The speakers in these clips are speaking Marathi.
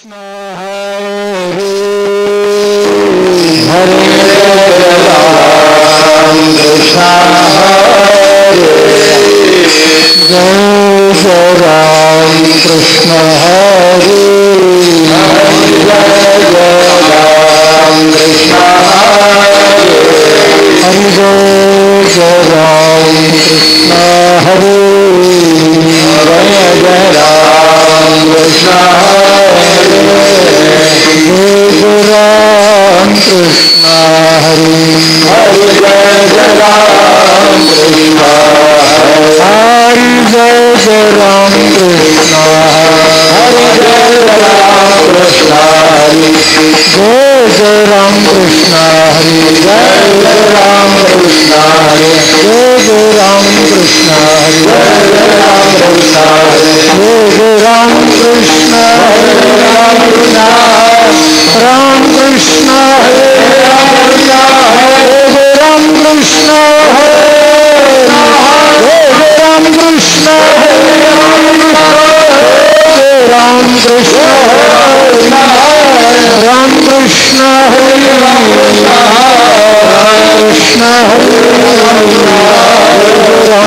कृष्ण हरे हरे राम कृष्ण हरे जय राम कृष्ण हरे जय राम कृष्ण हरे जय राम कृष्ण हरे जय राम कृष्ण जय राम कृष्ण हरे हरे जय राम कृष्ण हरे जय राम कृष्ण हरे जय राम कृष्ण हरे जय राम कृष्ण हरे जय राम कृष्ण हरे जय राम कृष्ण हरे जय राम कृष्ण हरे जय राम कृष्ण हरे राम कृष्ण हरे राम कृष्ण हरे राम कृष्ण हरे राम कृष्ण राम कृष्ण हरे कृष्ण हरे राम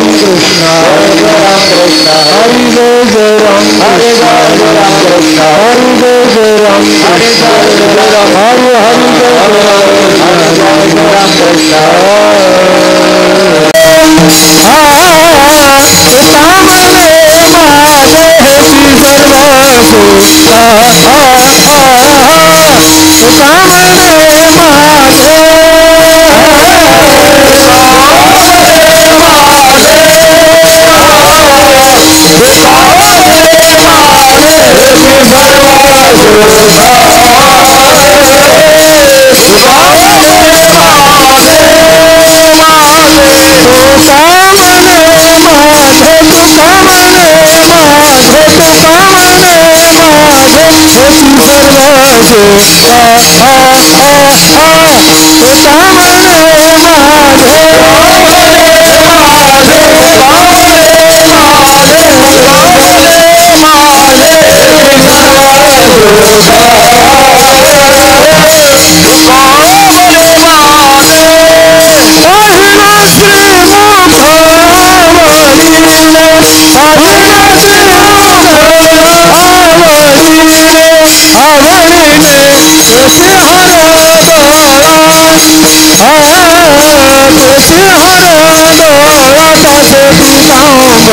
कृष्ण हरे जय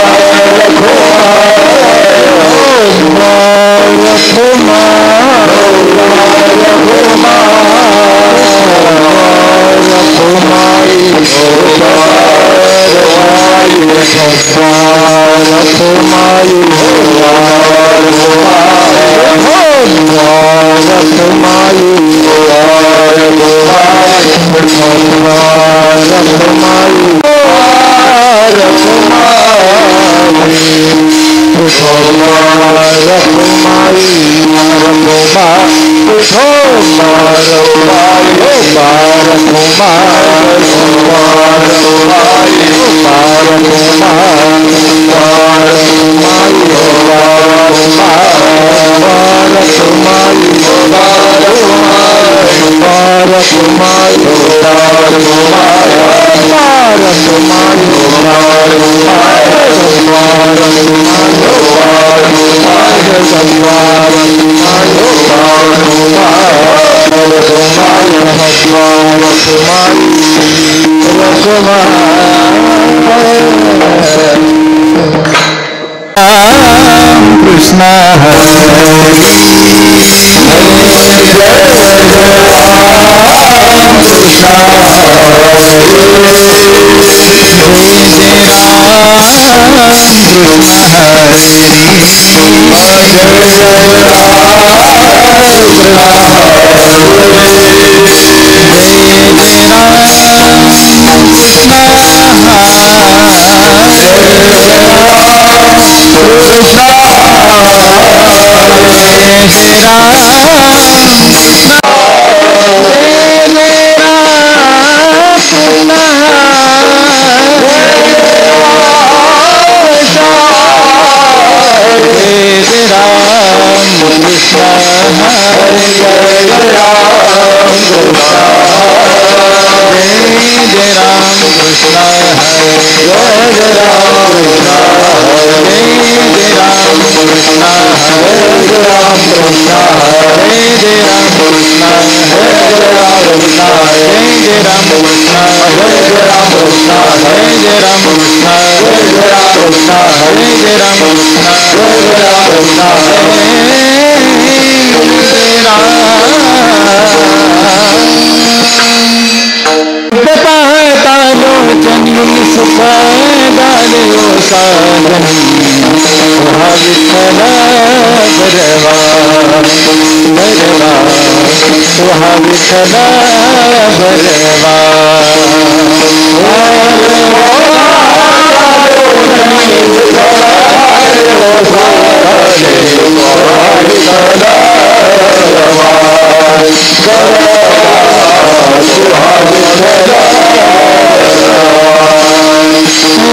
राम कृष्ण हरे जय राम कृष्ण हरे हरे राम कृष्ण जय राम कृष्ण जय जय राम कृष्ण जय जय राम कृष्ण जय जय राम कृष्ण जय जय राम कृष्ण जय जय राम कृष्ण जय जय राम कृष्ण जय जय राम कृष्ण लोचनी सुख गालियो साधन विठ्ठल बरवा बरवा तुहा विठ्ठल बरवा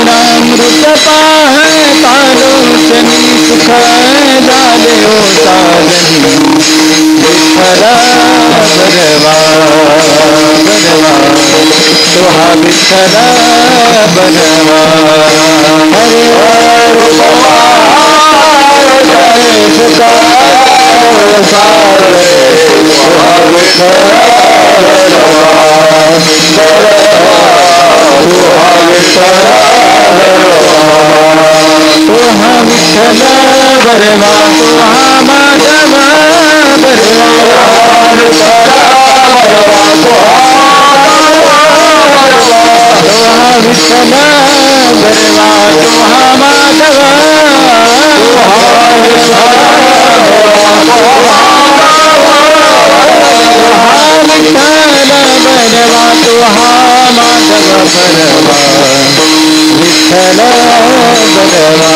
रामृत पाह कालोचनी सुख डालो साधनी विठ्ठल बरवा बरवा तुहा विठ्ठल बरवा हरे तुहा विठ्ठल बरवा तुहा माधव बरवा तुहा विठ्ठल बरवा तुहा माधव बरवा तुहा माधव बरवा विठ्ठल बरवा बरवा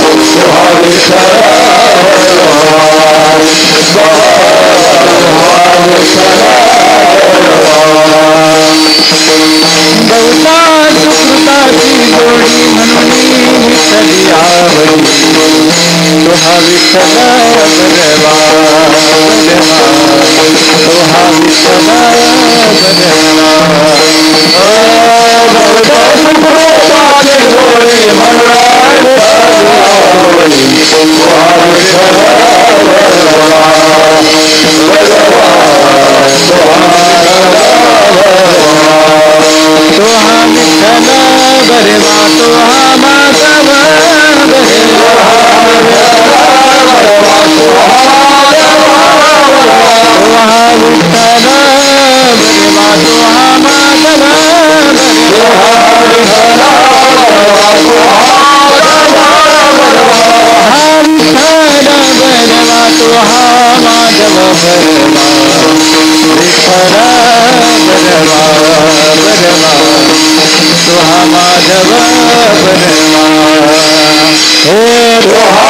तुहा विठ्ठल बरवा गौता सुकृताची जोडी म्हणून विठ्ठली आवडी तुहा विठ्ठल बरवा बरवा तुहा विठ्ठल बरवा गौता सुकृताची जोडी म्हणून तुहा विठ्ठल बरवा तुहा विठ्ठल बरवा तुहा माधव बरवा तुहा विठ्ठल बरवा तुहा माधव तुहा माधव बरवा विठ्ठल बरवा बरवा तुहा माधव बरवा हे तुहा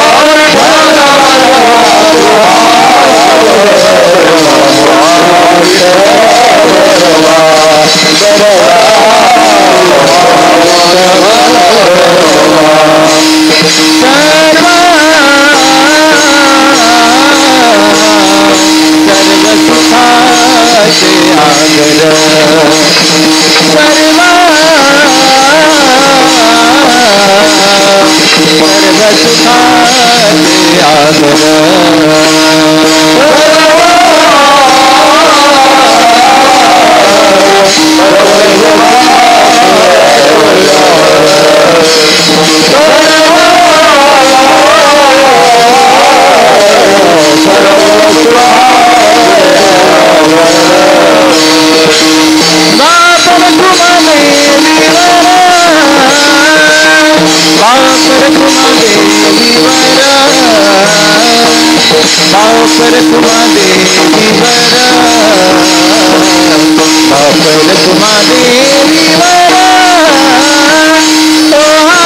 पर तुमा देवी वरा पर तुमा देवी वरा तोहा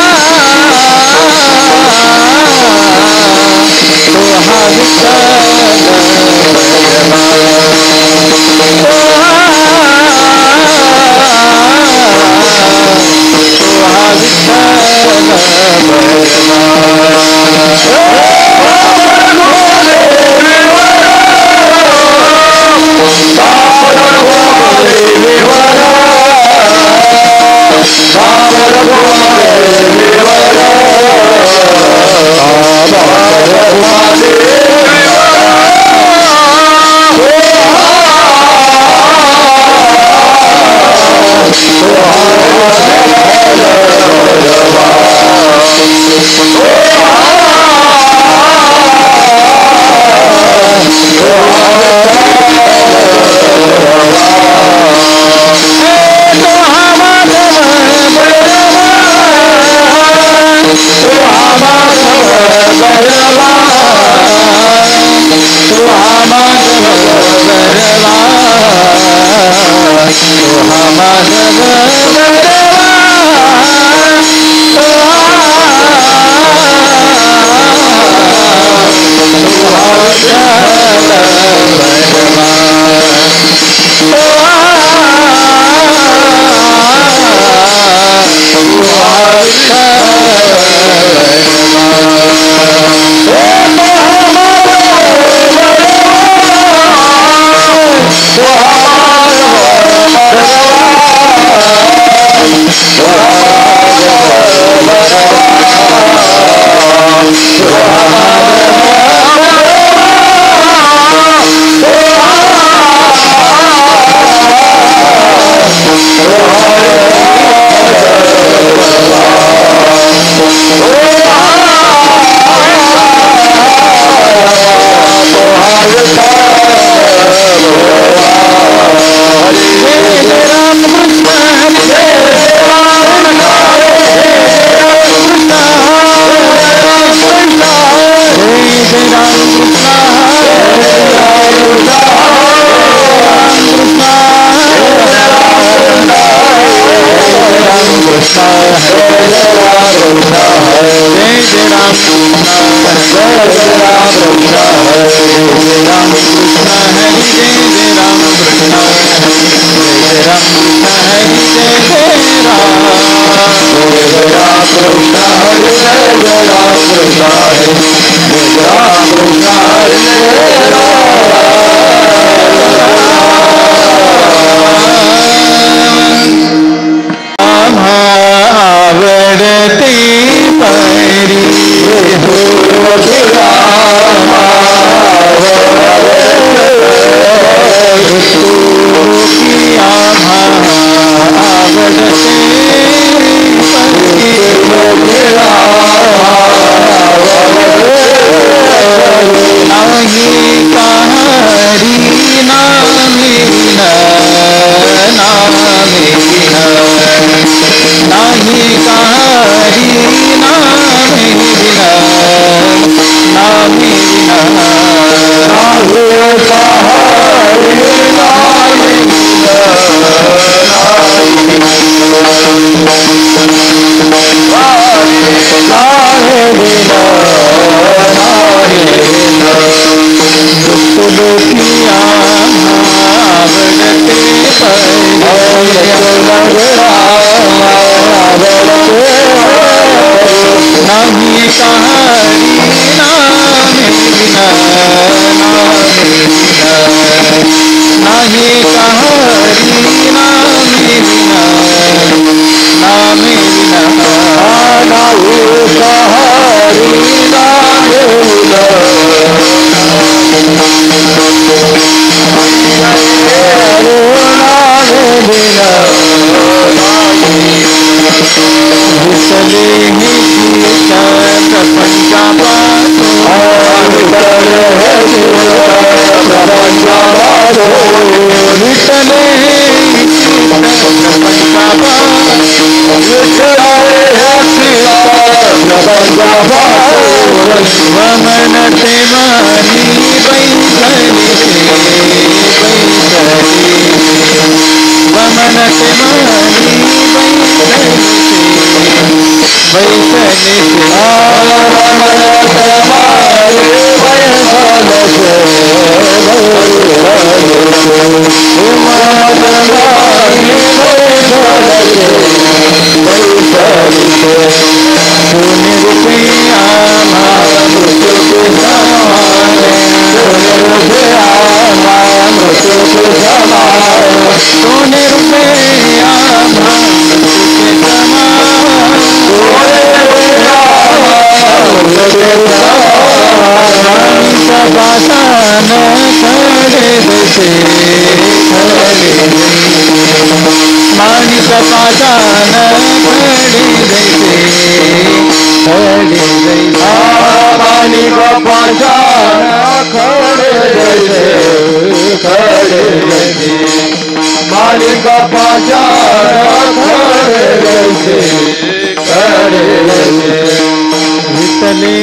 वितले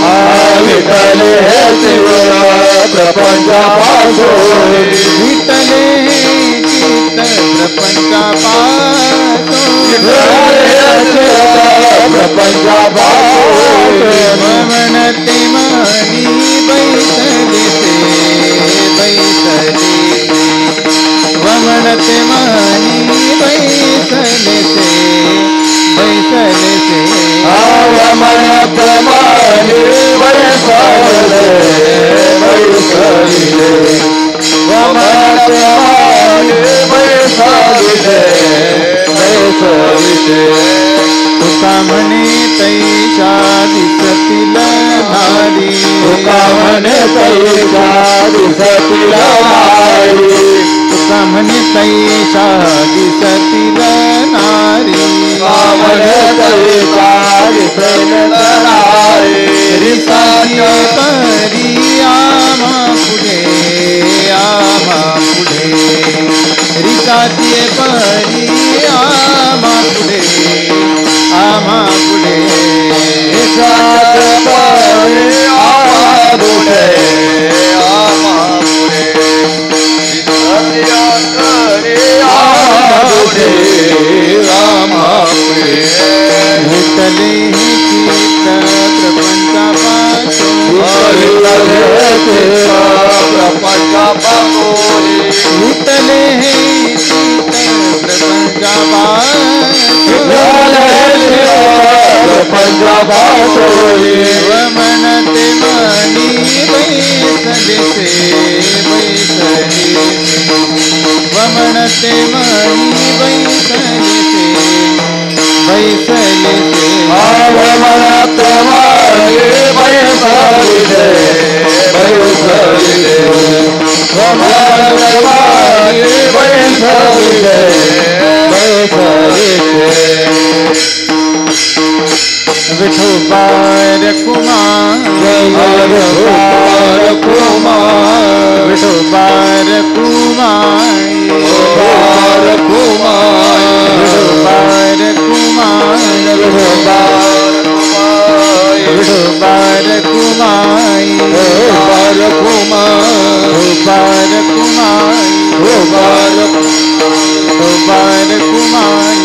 हैं विठले शिव प्रपंचापासून विठले चित्त प्रपंचापासून प्रपंचापासून वमनते मनी बैसले वमनते मनी बैसले वमनत मनी बैसले वमनत मनी बैसले तुका म्हणे तैशा दिसतील नारी तुका म्हणे तैशा दिसतील नारी तुका म्हणे तैशा दिसतील नारी म्हणे तैशा दिसतील नारी रिसाचे परी आम्हा पुढे रिसाचे परी आम्हा पुढे रिसाचे परी आम्हा पुढे विठले चित्त प्रपंचापासून विठले चित्त प्रपंचापासून वमनते मनी बैसले वमनते मनी बैसले वमनत मनी बैसले वमनत मनी बैसले विठोबार कुमार विठोबार कुमार विठोबार कुमार विठोबार कुमार विठोबार कुमार विठोबार कुमार विठोबार कुमार विठोबार कुमार विठोबार विठोबार कुमार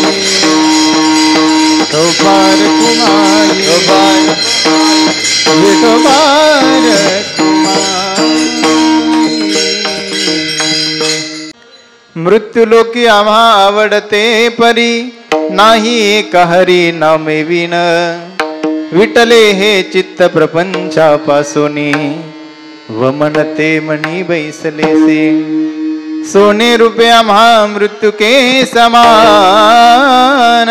विठोबार कुमार विठोबार मृत्यूलोकी आम्हा आवडते परी नाही एक हरी नामे विन विठले हे चित्त प्रपंचापासूनी वमनते मनी बैसलेसे सोने रूपे आम्हा मृत्यू के समान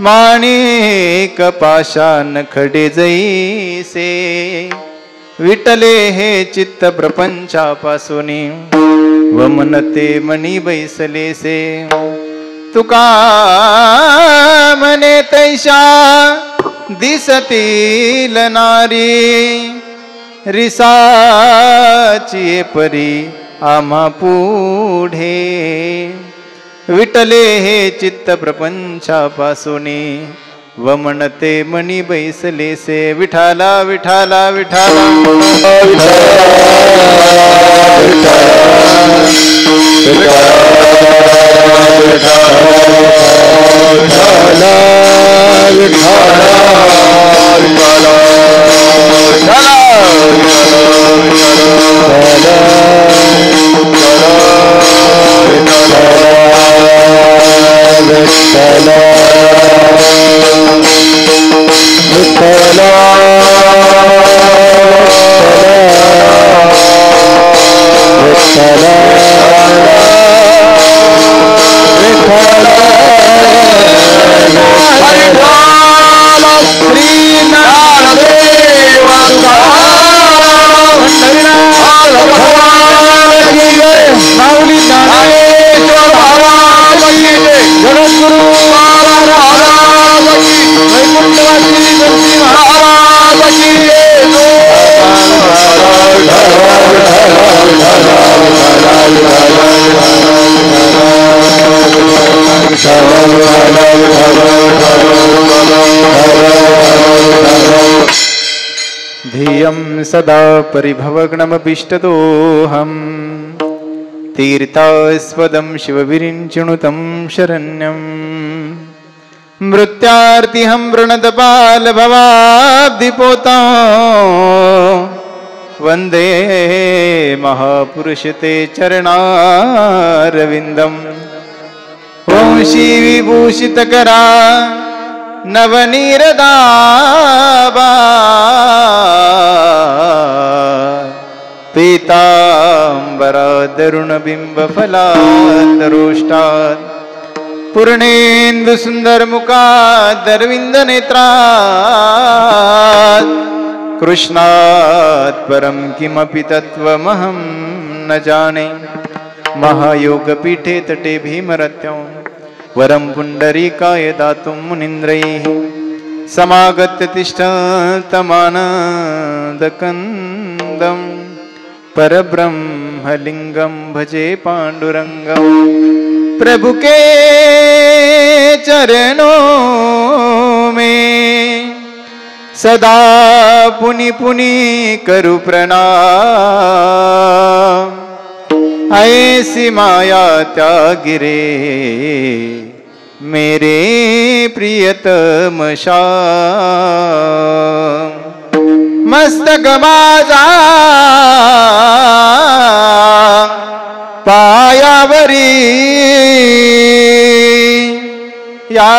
माणिक पाषाण खडे जैसे विठले हे चित्त प्रपंचापासूनी वमनते मनी बैसलेसे तुका म्हणे तैशा दिसतील नारी रिसाची परी आम्हा पुढे विठले हे चित्त प्रपंचापासूनी वमनते मनी बैसलेसे विठाला विठाला विठाला सदा परिभवग्नमभीष्टदोहम् तीर्थास्पदं शिवविरिञ्चिनुतं शरण्यम् मृत्यार्तिहं वृणदपालभवाब्धिपोता वन्दे महापुरुषते चरणारविन्दम् वंशी विभूषितकरा नवनीरदाबा पीताम्बरादरुणबिम्बफलादरोष्टात् पूर्णेन्दुसुन्दरमुखादरविन्दनेत्रात् कृष्णात् परं किमपि तत्त्वमहं न जाने महायोगपीठे तटे भीमरत्यं वरं पुण्डरीकाय दातुं मुनीन्द्रैः समागत्य तिष्ठतमानन्दकन्दं परब्रह्मलिङ्गं भजे पाण्डुरङ्गं प्रभु के चरणों में सदा पुनि पुनि करु प्रणाम ऐसी माया त्यागिरे मेरे प्रियतम श्याम मस्तक माझा पायावरी या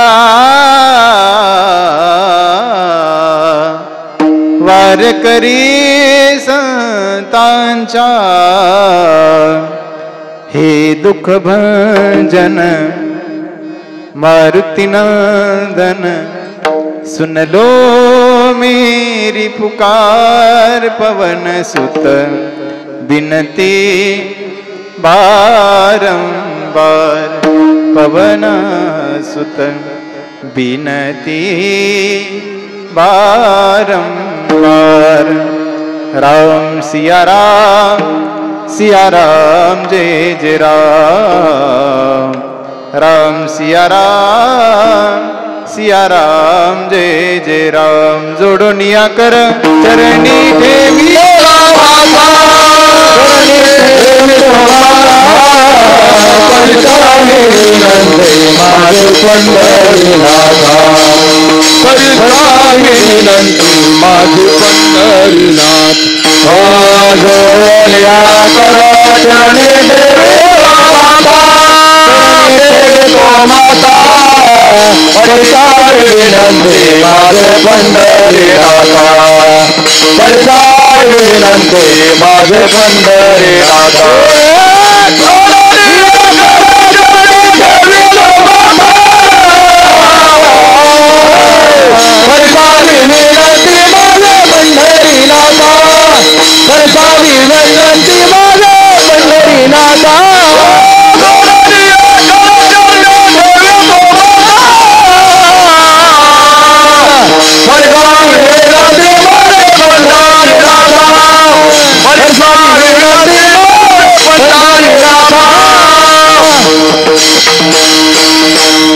वारकरी संतांचा हे दुख भंजन मारुतिनंदन सुन लो मेरी पुकार पवन सुत बिनती बारंबार पवन सुत बिनती बारंबार राम सिया राम जय जय राम राम सिया राम जय जय राम जोडोनिया कर चरणी ठेवी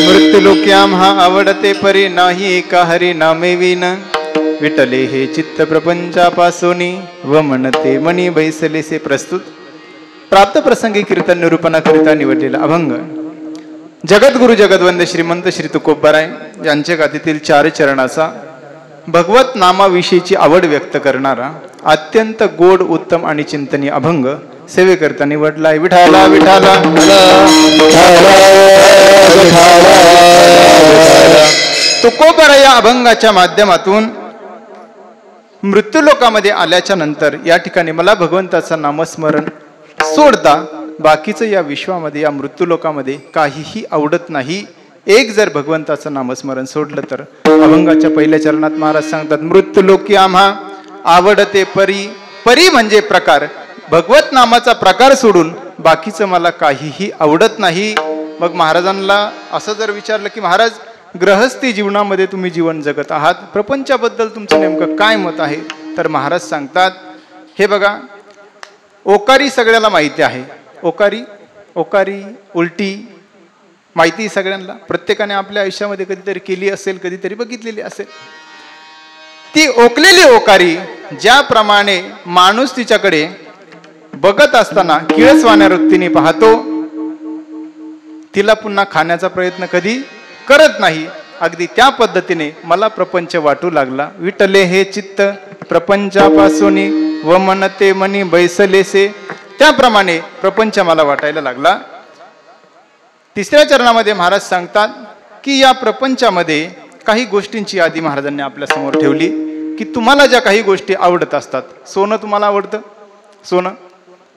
मृत्युलोक्याम हा आवडते परी नाही एका हरी नामे विन विटले हे चित्त प्रपंचापासोनी व म्हणते मणी बैसलेसे प्रस्तुत प्राप्त प्रसंगी कीर्तन निरूपणा करिता निवडलेला अभंग जगद्गुरु जगद्वंद श्रीमंत श्री तुकोबाराय यांच्या गाथेतील 4 चरणाचा भगवत नामाविषयीची आवड व्यक्त करणारा अत्यंत गोड उत्तम आणि चिंतनीय अभंग सेवेकरता निवडलाय. विठाला विठाला तुकोबारा या अभंगाच्या माध्यमातून मृत्यूलोकामध्ये आल्याच्या नंतर या ठिकाणी मला भगवंताचं नामस्मरण सोडता बाकीचं या विश्वामध्ये या मृत्यूलोकामध्ये काहीही आवडत नाही. एक जर भगवंताचं नामस्मरण सोडलं तर अभंगाच्या पहिल्या चरणात महाराज सांगतात मृत्यूलोकी आम्हा आवडते परी. परी म्हणजे प्रकार. भगवत नामाचा प्रकार सोडून बाकीचं मला काहीही आवडत नाही. मग महाराजांना असं जर विचारलं की महाराज गृहस्थी जीवनामध्ये तुम्ही जीवन जगत आहात, प्रपंचाबद्दल तुमचं नेमकं काय मत आहे, तर महाराज सांगतात हे बघा ओकारी सगळ्याला माहिती आहे. ओकारी उलटी माहिती सगळ्यांना, प्रत्येकाने आपल्या आयुष्यामध्ये कधीतरी केली असेल, कधीतरी बघितलेली असेल. ती ओकलेली ओकारी ज्याप्रमाणे माणूस तिच्याकडे बघत असताना किळसवाण्या वृत्तीने पाहतो, तिला पुन्हा खाण्याचा प्रयत्न कधी करत नाही, अगदी त्या पद्धतीने मला प्रपंच वाटू लागला. विटले हे चित्त प्रपंचापासून व मनते मनी बैसलेसे, त्याप्रमाणे प्रपंच मला वाटायला लागला. तिसऱ्या चरणामध्ये महाराज सांगतात की या प्रपंचामध्ये काही गोष्टींची यादी महाराजांनी आपल्या समोर ठेवली की तुम्हाला ज्या काही गोष्टी आवडत असतात. सोनं तुम्हाला आवडतं? सोनं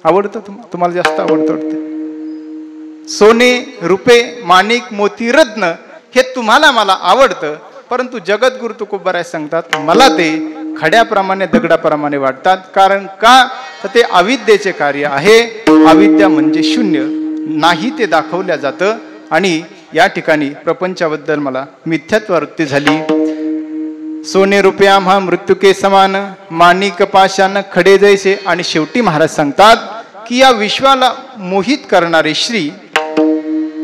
आवडतं? तुम्हाला जास्त आवडतं वाटतं? सोने, रुपे, माणिक, मोती, रत्न हे तुम्हाला मला आवडतं, परंतु जगद्गुरु तुकोबाराय सांगतात मला ते खड्याप्रमाणे दगडाप्रमाणे वाटतात. कारण का? तर ते अविद्येचे कार्य आहे. अविद्या म्हणजे शून्य नाही ते दाखवल्या जातं. आणि या ठिकाणी प्रपंचाबद्दल मला मिथ्यात्व वृत्ती झाली. सोने रुपये आम्हा मृत्युके समान, माणिक पाशान खडे जैसे. आणि शेवटी महाराज सांगतात की या विश्वाला मोहित करणारे श्री,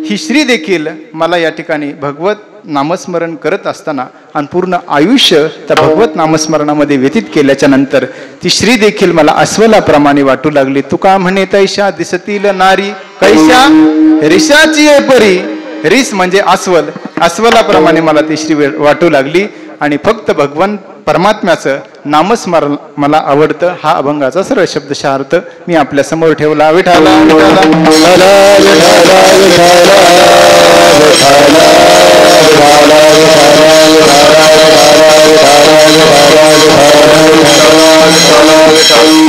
ही श्री देखील मला या ठिकाणी भगवत नामस्मरण करत असताना आणि पूर्ण आयुष्य त्या भगवत नामस्मरणामध्ये व्यतीत केल्याच्या नंतर ती श्री देखील मला अस्वलाप्रमाणे वाटू लागली. तुका म्हणे तैशा दिसतील नारी कैशा रिशाची परी. रिस म्हणजे अस्वल, अस्वलाप्रमाणे मला ती श्री वाटू लागली. आणि फक्त भगवान परमात्म्याचं नामस्मरण मला आवडतं. हा अभंगाचा सरळ शब्दशः अर्थ मी आपल्या समोर ठेवला. विठाला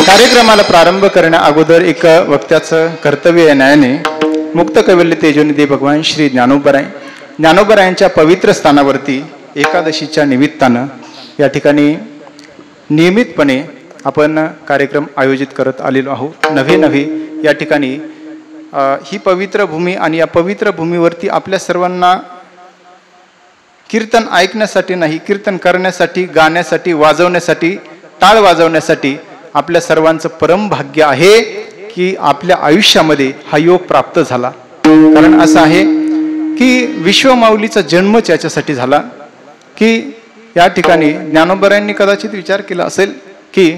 कार्यक्रमाला प्रारंभ करण्या अगोदर एक वक्त्याचं कर्तव्य आहे. न्यायाने मुक्त कैवल्य तेजोनिधी भगवान श्री ज्ञानोबरायांच्या पवित्र स्थानावरती एकादशीच्या निमित्तानं या ठिकाणी नियमितपणे आपण कार्यक्रम आयोजित करत आलेलो आहोत. नव्हे या ठिकाणी ही पवित्र भूमी आणि या पवित्र भूमीवरती आपल्या सर्वांना कीर्तन ऐकण्यासाठी नाही, कीर्तन करण्यासाठी, गाण्यासाठी, वाजवण्यासाठी, टाळ वाजवण्यासाठी आपल्या सर्वांचं परम भाग्य आहे की आपल्या आयुष्यामध्ये हा योग प्राप्त झाला. कारण असं आहे की विश्वमाऊलीचा जन्मच याच्यासाठी झाला की या ठिकाणी ज्ञानोबरायांनी कदाचित विचार केला असेल की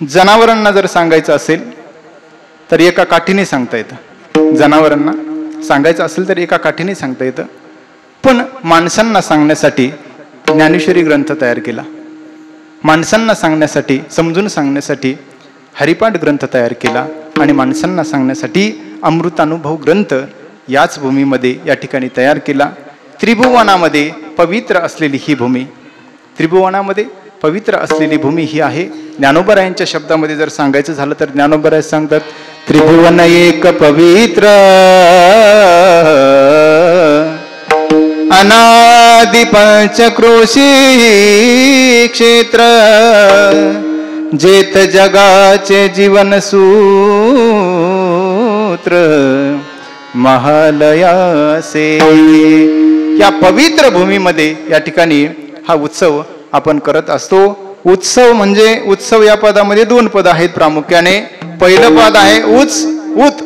जनावरांना जर सांगायचं असेल तर एका काठीने सांगता येतं, जनावरांना सांगायचं असेल तर एका काठीने सांगता येतं, पण माणसांना सांगण्यासाठी ज्ञानेश्वरी ग्रंथ तयार केला. माणसांना सांगण्यासाठी, समजून सांगण्यासाठी हरिपाठ ग्रंथ तयार केला. आणि माणसांना सांगण्यासाठी अमृतानुभव ग्रंथ याच भूमीमध्ये या ठिकाणी तयार केला. त्रिभुवनामध्ये पवित्र असलेली ही भूमी, त्रिभुवनामध्ये पवित्र असलेली भूमी ही आहे. ज्ञानोबरायांच्या शब्दामध्ये जर सांगायचं झालं तर ज्ञानोबराय सांगतात त्रिभुवन एक पवित्र अनादि पंचक्रोशी क्षेत्र जेत जगाचे जीवन सूत्र महालयासे. या पवित्र भूमीमध्ये या ठिकाणी हा उत्सव आपण करत असतो. उत्सव म्हणजे, उत्सव या पदामध्ये दोन पद आहेत प्रामुख्याने. पहिलं पद आहे उत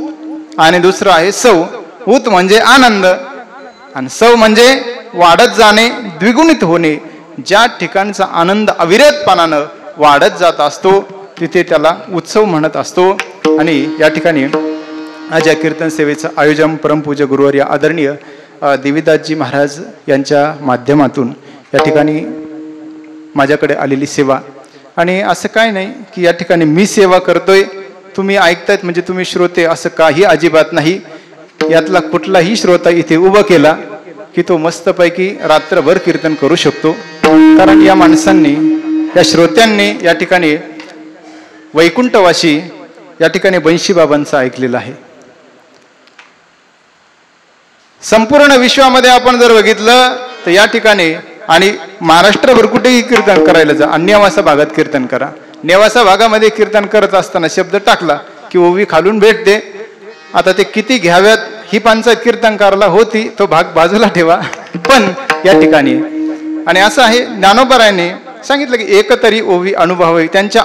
आणि दुसरं आहे सव. उत म्हणजे आनंद आणि सव म्हणजे वाढत जाणे, द्विगुणित होणे. ज्या ठिकाणचा आनंद अविरतपणानं वाढत जात असतो तिथे त्याला उत्सव म्हणत असतो. आणि या ठिकाणी आज या कीर्तन सेवेचं आयोजन परमपूज्य गुरुवर्य आदरणीय देवीदासजी महाराज यांच्या माध्यमातून या ठिकाणी माझ्याकडे आलेली सेवा. आणि असं काय नाही की या ठिकाणी मी सेवा करतोय तुम्ही ऐकतायत म्हणजे तुम्ही श्रोते, असं काही अजिबात नाही. यातला कुठलाही श्रोता इथे उभा केला की तो मस्तपैकी रात्रभर कीर्तन करू शकतो. कारण या माणसांनी, या श्रोत्यांनी या ठिकाणी वैकुंठवाशी या ठिकाणी बंशी बाबांचं ऐकलेलं आहे. संपूर्ण विश्वामध्ये आपण जर बघितलं तर या ठिकाणी आणि महाराष्ट्रभर कुठेही कीर्तन करायला जा, नेवासा भागात कीर्तन करा. नेवासा भागामध्ये कीर्तन करत असताना शब्द टाकला की ओवी खालून भेटते. आता ते किती घ्याव्यात ही पंचायत कीर्तनकाराला होती, तो भाग बाजूला ठेवा. पण या ठिकाणी आणि असं आहे, ज्ञानोबरायांनी सांगितलं की एकतरी ओवी अनुभवावी. त्यांच्या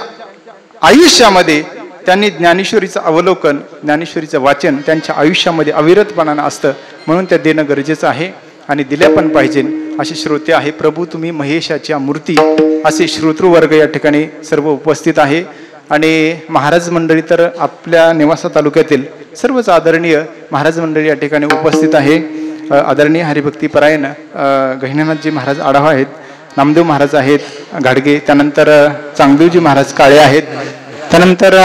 आयुष्यामध्ये त्यांनी ज्ञानेश्वरीचं अवलोकन, ज्ञानेश्वरीचं वाचन त्यांच्या आयुष्यामध्ये अविरतपणानं असतं, म्हणून त्या देणं गरजेचं आहे आणि दिल्या पण पाहिजे. असे श्रोते आहे. प्रभू तुम्ही महेशाच्या मूर्ती असे श्रोतृवर्ग या ठिकाणी सर्व उपस्थित आहे. आणि महाराज मंडळी तर आपल्या नेवासा तालुक्यातील सर्वच आदरणीय महाराज मंडळी या ठिकाणी उपस्थित आहे. आदरणीय हरिभक्तीपरायण गहिनीनाथजी महाराज आढावा आहेत, नामदेव महाराज आहेत घाडगे, त्यानंतर चांगदेवजी महाराज काळे आहेत, त्यानंतर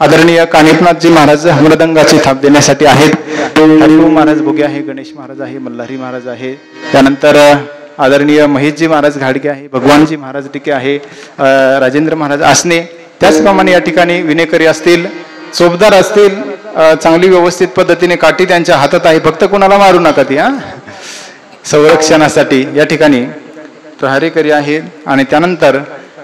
आदरणीय कानिपनाथजी महाराज मृदंगाची थाप देण्यासाठी आहेत, हरिओम महाराज भोगे आहे, गणेश महाराज आहे, मल्हारी महाराज आहे, त्यानंतर आदरणीय महेशजी महाराज घाडगे आहे, भगवानजी महाराज टिके आहे, राजेंद्र महाराज आसने, त्याचप्रमाणे या ठिकाणी विनेकरी असतील, चोपदार असतील, चांगली व्यवस्थित पद्धतीने काठी त्यांच्या हातात आहे, फक्त कोणाला मारू नका ती संरक्षणासाठी या ठिकाणी प्रहारेकरी आहेत. आणि त्यानंतर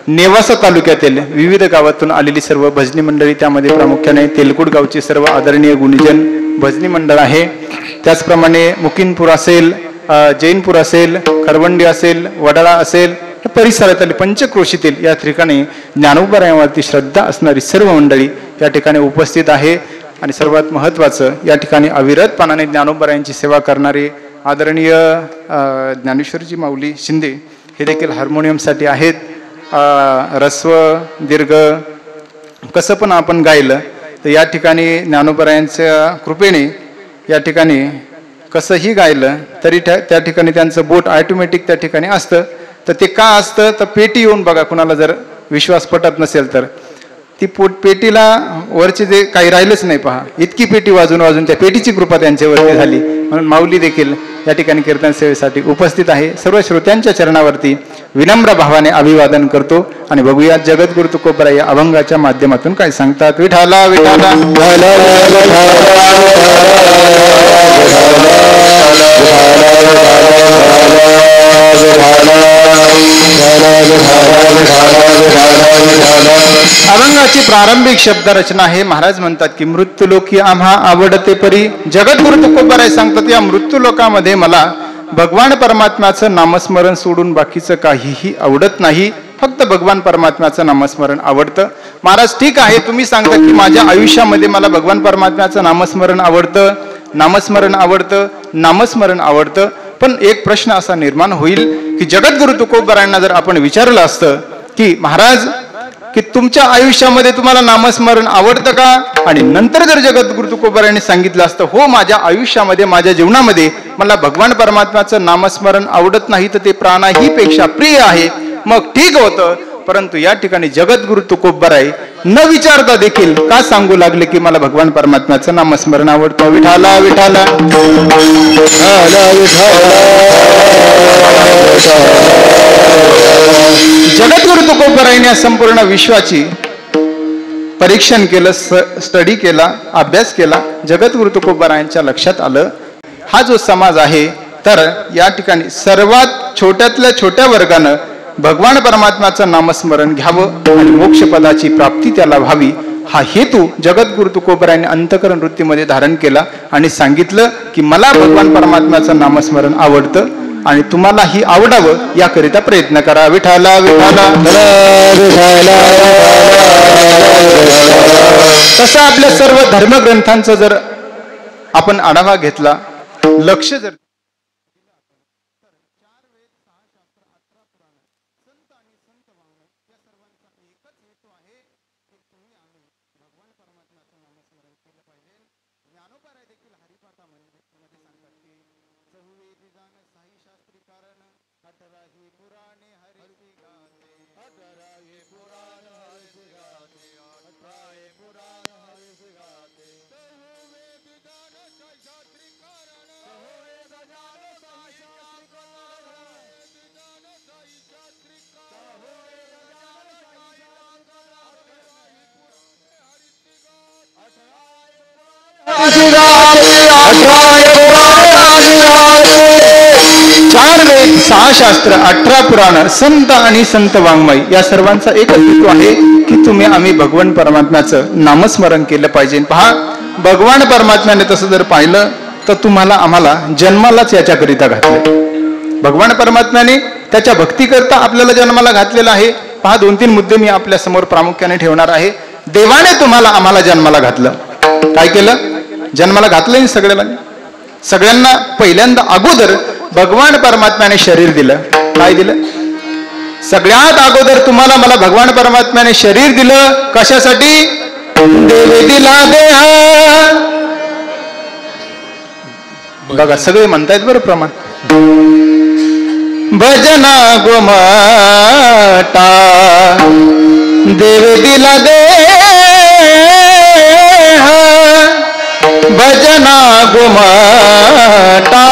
नेवासा तालुक्यातील विविध गावातून आलेली सर्व भजनी मंडळी, त्यामध्ये प्रामुख्याने तेलकुट गावचे सर्व आदरणीय गुणीजन भजनी मंडळ आहे. त्याचप्रमाणे मुकिनपूर असेल, जैनपूर असेल, खरवंडी असेल, वडाळा असेल, परिसरातील पंचक्रोशीतील या ठिकाणी ज्ञानोबारायांवरती श्रद्धा असणारी सर्व मंडळी या ठिकाणी उपस्थित आहे. आणि सर्वात महत्त्वाचं या ठिकाणी अविरतपणाने ज्ञानोबारायांची सेवा करणारे आदरणीय ज्ञानेश्वरजी माऊली शिंदे हे देखील हार्मोनियमसाठी आहेत. रस्व दीर्घ कसं पण आपण गायलं तर या ठिकाणी ज्ञानोबारायांच्या कृपेने या ठिकाणी कसंही गायलं तरी त्या ठिकाणी त्यांचं बोट ऑटोमॅटिक त्या ठिकाणी असतं. तर ते का असतं तर पेटी येऊन बघा, कुणाला जर विश्वास पटत नसेल तर ती पेटीला वरचे जे काही राहिलंच नाही पहा, इतकी पेटी वाजून वाजून त्या पेटीची कृपा त्यांच्यावरती झाली. म्हणून माऊली देखील या ठिकाणी कीर्तन सेवेसाठी उपस्थित आहे. सर्व श्रोत्यांच्या चरणावरती विनम्र भावाने अभिवादन करतो आणि बघूया जगद्गुरु तुकोबराय या अभंगाच्या माध्यमातून काय सांगतात. विठाला विठाला अभंगाची प्रारंभिक शब्द रचना आहे. महाराज म्हणतात की मृत्यूलोकी आम्हा आवडते परी, जगद्गुरु तुकोबराय सांगतात या मृत्यूलोकामध्ये मला भगवान परमात्म्याचं नामस्मरण सोडून बाकीचं काहीही आवडत नाही, फक्त भगवान परमात्म्याचं नामस्मरण आवडतं. महाराज ठीक आहे, तुम्ही सांगता की माझ्या आयुष्यामध्ये मला भगवान परमात्म्याचं नामस्मरण आवडतं, नामस्मरण आवडतं, नामस्मरण आवडतं. पण एक प्रश्न असा निर्माण होईल की जगद्गुरु तुकोबरायांना जर आपण विचारलं असतं की महाराज की तुमच्या आयुष्यामध्ये तुम्हाला नामस्मरण आवडतं का, आणि नंतर जर जगद्गुरु तुकोबरायांनी सांगितलं असतं हो माझ्या आयुष्यामध्ये माझ्या जीवनामध्ये मला भगवान परमात्म्याचं नामस्मरण आवडत नाही तर ते प्राणाही पेक्षा प्रिय आहे, मग ठीक होतं. परंतु या ठिकाणी जगद्गुरु तुकोबराय न विचारता देखील का सांगू लागले की मला भगवान परमात्म्याचं नामस्मरण आवडतं. विठाला विठाला जगद्गुरु तुकोबरायांनी संपूर्ण विश्वाची परीक्षण केलं, स्टडी केला, अभ्यास केला. जगद्गुरु तुकोबरायांच्या लक्षात आलं हा जो समाज आहे तर या ठिकाणी सर्वात छोट्यातल्या छोट्या वर्गानं भगवान परमात्म्याचं नामस्मरण घ्यावं आणि मोक्षपदाची प्राप्ती त्याला व्हावी, हा हेतू जगद्गुरु तुकोबरायांनी अंतःकरण वृत्तीमध्ये धारण केला आणि सांगितलं की मला भगवान परमात्म्याचं नामस्मरण आवडतं आणि तुम्हालाही आवडावं याकरिता प्रयत्न करा. विठाला विठाला तसं आपल्या सर्व धर्मग्रंथांचा जर आपण आढावा घेतला, लक्ष जर चार वेद, 6 शास्त्र, 18 पुराण, संत आणि संत वाङ्मय या सर्वांचा एकच हेतू आहे की तुम्ही आम्ही भगवान परमात्म्याचं नामस्मरण केलं पाहिजे. पहा, भगवान परमात्म्याने तसं जर पाहिलं तर तुम्हाला आम्हाला जन्मालाच याच्याकरिता घातलं. भगवान परमात्म्याने त्याच्या भक्तीकरता आपल्याला जन्माला घातलेला आहे. पहा, 2-3 मुद्दे मी आपल्या समोर प्रामुख्याने ठेवणार आहे. देवाने तुम्हाला आम्हाला जन्माला घातलं. काय केलं? जन्माला घातलं सगळ्यांना पहिल्यांदा अगोदर भगवान परमात्म्याने शरीर दिलं. काय दिलं? सगळ्यात अगोदर तुम्हाला मला भगवान परमात्म्याने शरीर दिलं. कशासाठी? देवे दिला देह. बघा सगळे म्हणतायत बरं प्रमाण. भजना गोमाता देवे दिला देह. भजना गोमाता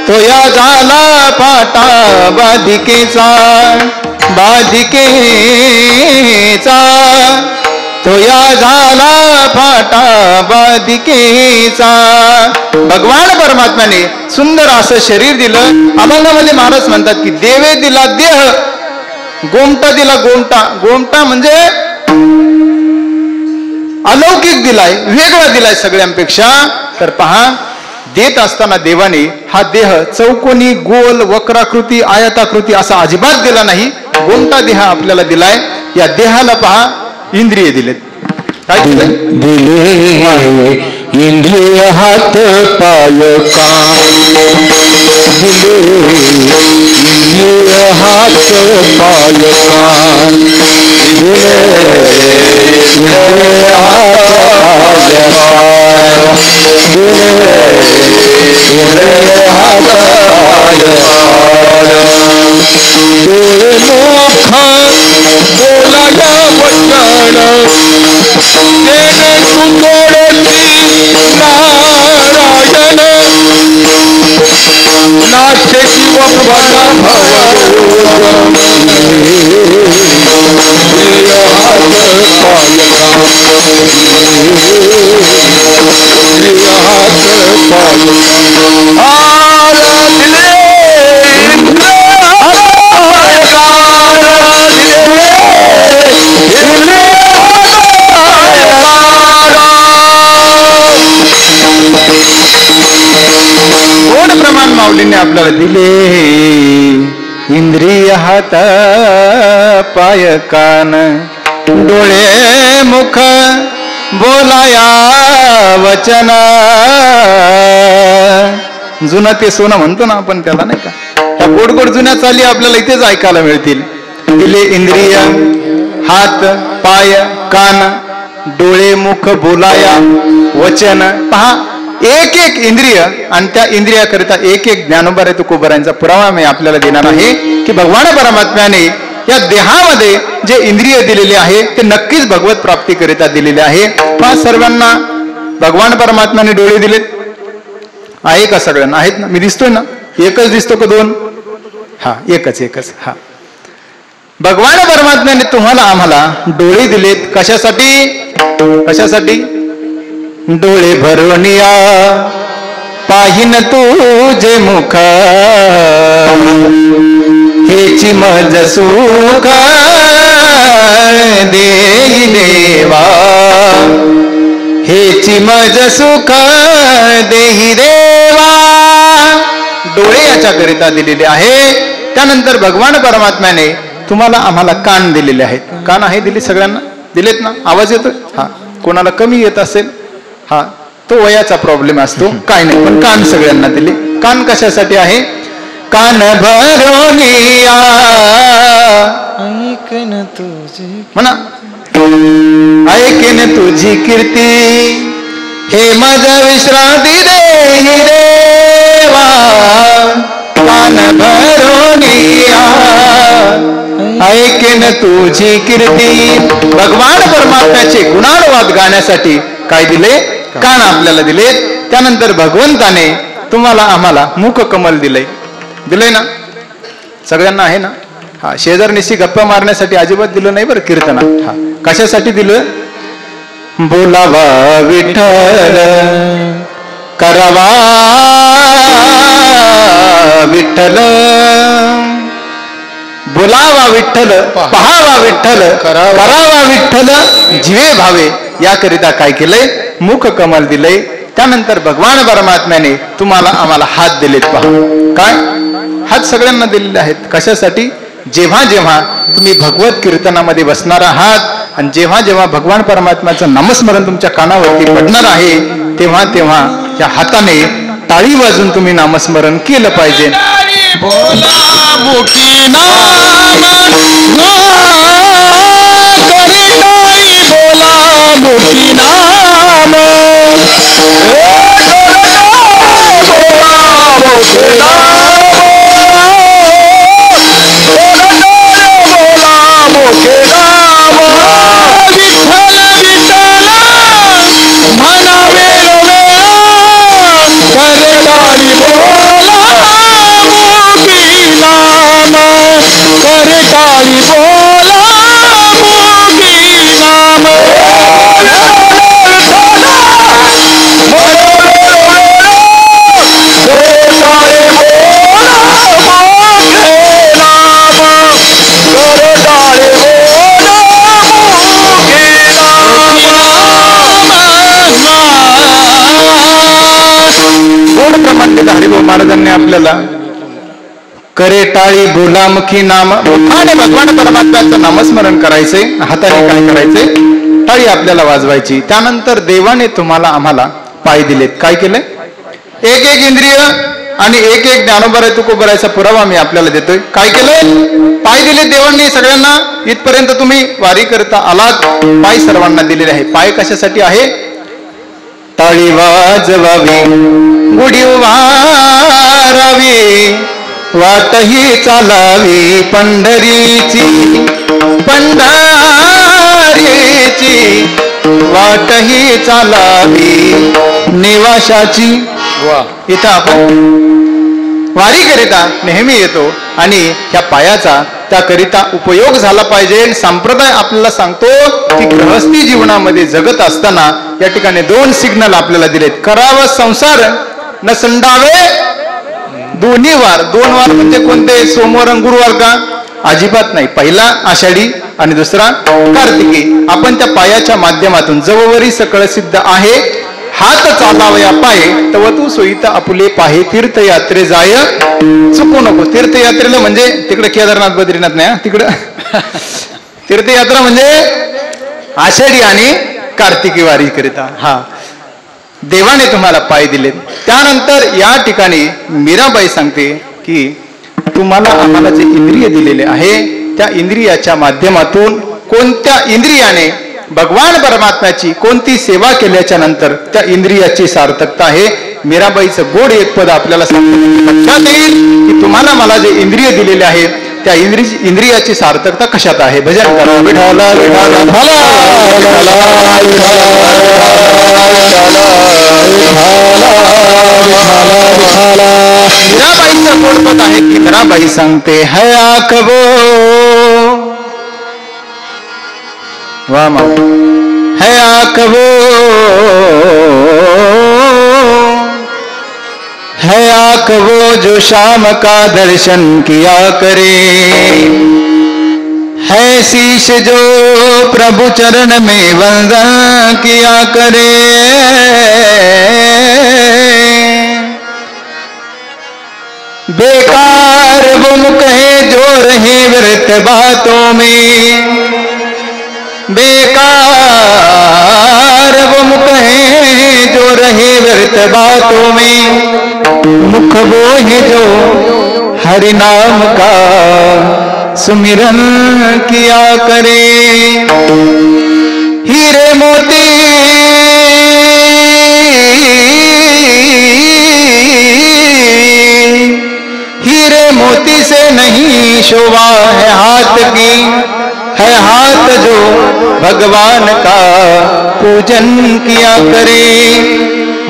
तोया झाला फाटा बाधिकेचा. बाधिकेचा तोया झाला फाटा बाधिकेचा. भगवान परमात्म्याने सुंदर असं शरीर दिलं. अभंगामध्ये महाराज म्हणतात की देवे दिला देह, गोमटा दिला गोमटा. गोमटा म्हणजे अलौकिक दिलाय, वेगळा दिलाय सगळ्यांपेक्षा. तर पहा, देत असताना देवाने हा देह चौकोनी, गोल, वक्राकृती, आयताकृती असा अजिबात दिला नाही. गोमटा देह आपल्याला दिलाय. या देहाला पहा इंद्रिय दिलेत. काय दिले? इंद्रिय हात पाय कान. इंद्रिय हात पाय कान. इंद्रिय हात पाय कान. इंद्रिय हात पाय कान. डोळे मुख बोलाया वचन. तेने सुंदरती नारायण. नाट्य शिव भवन भवन. इंद्रिय हात पाय कान. इंद्रिय हात पाय कोण प्रमाण माऊलीने आपल्याला दिले? इंद्रिय हात पाय कान. डोळे मुख बोलाया वचन. जुनं ते सोनं म्हणतो ना आपण त्याला, नाही का? त्या गोड गोड जुन्या चाली आपल्याला इथेच ऐकायला मिळतील. दिले इंद्रिय हात पाय कान. डोळे मुख बोलाया वचन. पहा, एक एक इंद्रिय आणि त्या इंद्रियाकरिता एक एक ज्ञानोबा तुकोबरांचा पुरावा मी आपल्याला देणार आहे की भगवान परमात्म्याने या देहामध्ये जे इंद्रिय दिलेले आहे ते नक्कीच भगवत प्राप्तीकरिता दिलेले आहे. पहा, सर्वांना भगवान परमात्म्याने डोळे दिलेत. आहे का? सगळ्यांना आहेत ना? मी दिसतोय ना? एकच दिसतो का दोन? हा, एकच एकच. हा, भगवान परमात्म्याने तुम्हाला आम्हाला डोळे दिलेत. कशासाठी? कशासाठी? डोळे भरून या पाहिन तुझे मुख. हेची मज सुख देई देवा. हेची मज सुख देही देवा. डोळे याच्याकरिता दिलेले आहे. त्यानंतर भगवान परमात्म्याने तुम्हाला आम्हाला कान दिलेले आहेत. कान आहे दिले सगळ्यांना? दिलेत ना? आवाज येतोय? हा, कोणाला कमी येत असेल हा तो वयाचा प्रॉब्लेम असतो, काय नाही, पण कान सगळ्यांना दिले. कान कशासाठी आहे? कान भरून ऐकन तुझी म्हणा, ऐकेन तुझी कीर्ती. हे मज विश्रांती देही देवा. कान भरून ऐकेन तुझी कीर्ती. भगवान परमात्म्याचे गुणानुवाद गाण्यासाठी काय दिले? कान आपल्याला दिले. त्यानंतर भगवंताने तुम्हाला आम्हाला मुख कमल दिलंय. दिलंय ना? सगळ्यांना आहे ना? हा, शेजारनिशी गप्पा मारण्यासाठी अजिबात दिलं नाही बरं कीर्तना. हा, कशासाठी दिलं? बोलावा विठ्ठल, करावा विठ्ठल. बोलावा विठ्ठल, पहावा विठ्ठल, करावा विठ्ठल, जीवे भावे. याकरिता काय केलंय? मुख कमल दिलंय. त्यानंतर भगवान परमात्म्याने तुम्हाला आम्हाला हात दिलेत. पहा, काय हात सगळ्यांना दिलेले आहेत. कशासाठी? जेव्हा जेव्हा तुम्ही भगवत कीर्तनामध्ये बसणार आहात आणि जेव्हा जेव्हा भगवान परमात्म्याचं नामस्मरण तुमच्या कानावरती पडणार आहे तेव्हा तेव्हा या हाताने टाळी वाजून तुम्ही नामस्मरण केलं पाहिजे. बोला मुखी नाम करे नाही बोला मुखी नाम हरिभाऊ महाराजांनी आपल्याला करे टाळी बोलामुखी नाम आणि भगवान परमात्म्याचं नामस्मरण करायचंय. हाताने काय करायचंय? टाळी आपल्याला वाजवायची. त्यानंतर देवाने तुम्हाला आम्हाला पाय दिलेत. काय केलंय? एक एक इंद्रिय आणि एक एक ज्ञानोबराय तुकोबरायचा पुरावा मी आपल्याला देतोय. काय केलंय? पाय दिले देवांनी सगळ्यांना. इथपर्यंत तुम्ही वारी करता आलात. पाय सर्वांना दिलेले आहे. पाय कशासाठी आहे? टाळी वाजवावी गुढी उभारावी वाटही चालावी पंढरीची वाटही चालावी निवासाची. इथं आपण वारी करिता नेहमी येतो आणि ह्या पायाचा त्याकरिता उपयोग झाला पाहिजे. संप्रदाय आपल्याला सांगतो की गृहस्थी जीवनामध्ये जगत असताना या ठिकाणी 2 सिग्नल आपल्याला दिलेत. करावं संसार न संडावे दोन्ही वार. 2 वार म्हणजे कोणते? सोमवार आणि गुरुवार का? अजिबात नाही. पहिला आषाढी आणि दुसरा कार्तिकी. आपण त्या पायाच्या माध्यमातून जववरी सकळ सिद्ध आहे. हात चालावया पाये तव तू सोयीता आपुले पाहे तीर्थयात्रे जाय चुकू नको. तीर्थयात्रेला म्हणजे तिकडे केदारनाथ बद्रीनाथ नाही, तिकडं तीर्थयात्रा म्हणजे आषाढी आणि कार्तिकी वारी करिता. हा देवाने तुम्हाला पाय दिले. त्यानंतर या ठिकाणी मीराबाई सांगते की तुम्हाला आम्हाला जे इंद्रिय दिलेले आहे त्या इंद्रियाच्या माध्यमातून कोणत्या इंद्रियाने भगवान परमात्म्याची कोणती सेवा केल्याच्या नंतर त्या इंद्रियाची सार्थकता आहे. मीराबाईचं गोड एक पद आपल्याला लक्षात येईल की तुम्हाला मला जे इंद्रिय दिलेले आहे त्या इंद्रियाची सार्थकता कशात आहे. भजन करा विठाला विठाला मीराबाईचं गोड पद आहे की मीराबाई सांगते है आखबो वाह मा है आखबो है आखबो जो शाम का दर्शन किया करे है शीश जो प्रभु चरण में वंदन किया करे बेकार वो कहे जो रहे व्यर्थ बातों में बेकार वो मुख है जो रहे व्यर्थ बातों में मुख वो है जो हरि नाम का सुमिरन किया करे हीरे मोती हीरे मोती से नहीं शोभा है हाथ की है हाथ जो भगवान का पूजन किया करे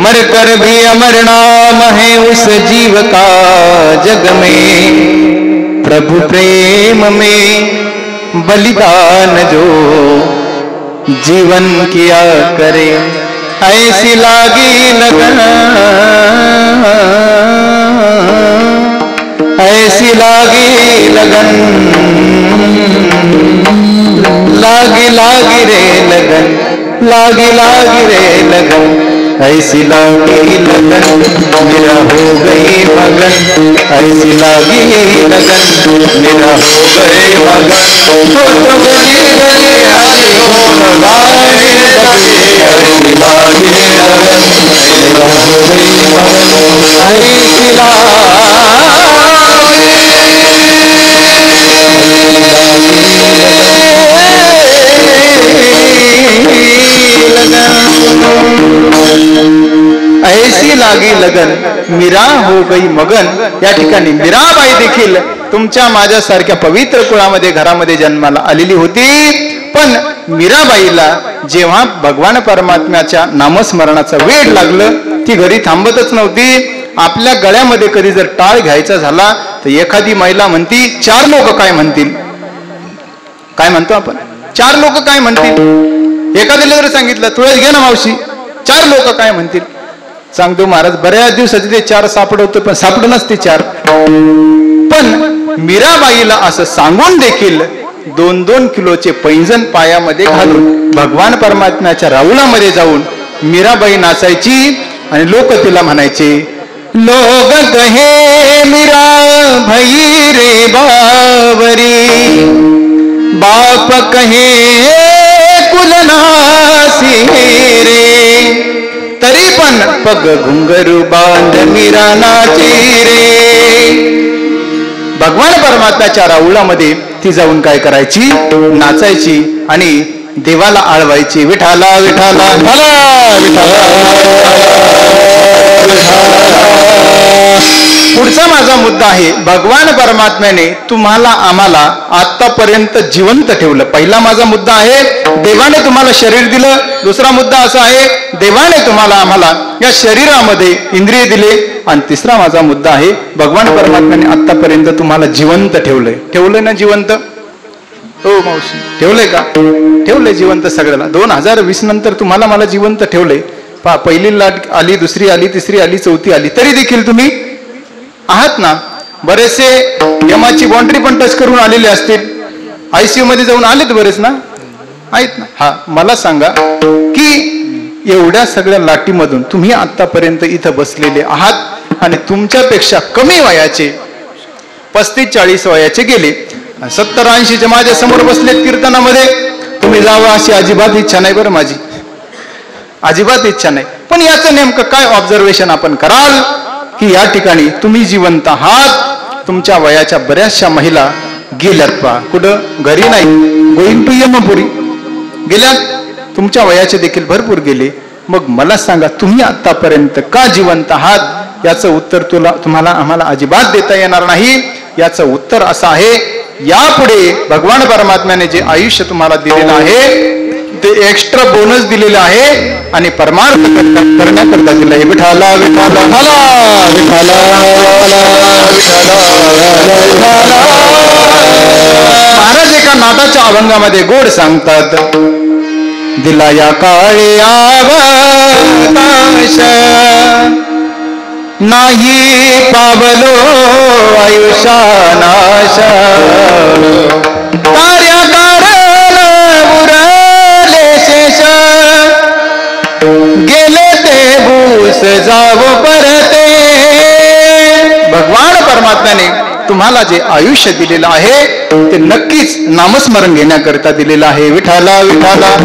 मर कर भी अमर नाम है उस जीव का जग में प्रभु प्रेम में बलिदान जो जीवन किया करे ऐसी लागी लगन ऐसी लागी लगन लागी लागी रे लगन लागी लागी रे लगन ऐसी लागी लगन मेरा हो गई मगन ऐसी लागी लगन मेरा हो गए मगन तो गली गली हरि बोल गाए ऐसी लागी लगन मेरा हो गई मगन लागी लगन मीरा हो गई मगन. या ठिकाणी मीराबाई देखील तुमच्या माझ्यासारख्या पवित्र कुळामध्ये घरामध्ये जन्माला आलेली होती. पण मीराबाईला जेव्हा भगवान परमात्म्याच्या नामस्मरणाचा वेळ लागलं ती घरी थांबतच नव्हती. आपल्या गळ्यामध्ये कधी जर टाळ घ्यायचा झाला तर एखादी महिला म्हणती 4 लोक काय म्हणतील. काय म्हणतो आपण 4 लोक काय म्हणतील. एखाद्याला जर सांगितलं तुळस घे ना मावशी 4 लोक काय म्हणतील. सांगतो महाराज बऱ्याच दिवसाचे ते 4 सापडवतो पण सापडूनच ते 4. पण मीराबाईला असं सांगून देखील 2-2 किलोचे पैंजण पायामध्ये घालून भगवान परमात्म्याच्या राऊळामध्ये जाऊन मीराबाई नाचायची आणि लोक तिला म्हणायचे लोग कहे मीरा भई रे बावरी बाप कहे कुलनासी रे तरी पण पग घुंगरू बांध मीरा नाची रे. भगवान परमात्म्याच्या राऊळामध्ये ती जाऊन काय करायची नाचायची आणि देवाला आळवायची विठाला विठाला पुढचा माझा मुद्दा आहे भगवान परमात्म्याने तुम्हाला आम्हाला आतापर्यंत जिवंत ठेवलं. पहिला माझा मुद्दा आहे देवाने तुम्हाला शरीर दिलं. दुसरा मुद्दा असा आहे देवाने तुम्हाला आम्हाला या शरीरामध्ये इंद्रिय दिले. आणि तिसरा माझा मुद्दा आहे भगवान परमात्म्याने आतापर्यंत तुम्हाला जिवंत ठेवलंय. ठेवलंय ना जिवंत. हो मावशी ठेवलंय का. ठेवलंय जिवंत सगळ्याला. 2020 नंतर तुम्हाला मला जिवंत ठेवलंय. पहिली लाट आली दुसरी आली तिसरी आली चौथी आली तरी देखील तुम्ही आहात ना. बरेचसे यमाची बाउंड्री पण टच करून आलेले असतील. ICU मध्ये जाऊन आलेत बरेच ना आहेत ना. हा मला सांगा की एवढ्या सगळ्या लाटीमधून तुम्ही आतापर्यंत इथं बसलेले आहात आणि तुमच्यापेक्षा कमी वयाचे 35-40 वयाचे गेले 70-80 माझ्या समोर बसलेत कीर्तनामध्ये. तुम्ही जावं अशी अजिबात इच्छा नाही बरं माझी. अजिबात इच्छा नाही. पण याचं नेमकं काय ऑब्झर्वेशन आपण कराल की या ठिकाणी तुम्ही जिवंत आहात. तुमच्या वयाच्या बऱ्याचशा महिला गेल्यात पा कुठं घरी नाही गोईंग टू यमपुरी गेल्यात. तुमच्या वयाचे देखील भरपूर गेले. मग मला सांगा तुम्ही आतापर्यंत का जिवंत आहात याचं उत्तर तुम्हाला आम्हाला अजिबात देता येणार नाही. याचं उत्तर असं आहे यापुढे भगवान परमात्म्याने जे आयुष्य तुम्हाला दिलेलं आहे ते एक्स्ट्रा बोनस दिलेलं आहे आणि परमार्थ करण्याकरता दिलं आहे. विठाला विठाला महाराज एका नाटाच्या अभंगामध्ये गोड सांगतात दिला या काळे अवकाश नाही पावलो आयुष्या नाश कार्या कारण उरले शेष गेले ते भूस जावो परते. भगवान परमात्म्याने तुम्हाला जे आयुष्य दिलेलं आहे ते नक्कीच नामस्मरण घेण्याकरता दिलेलं आहे. विठाला विठाला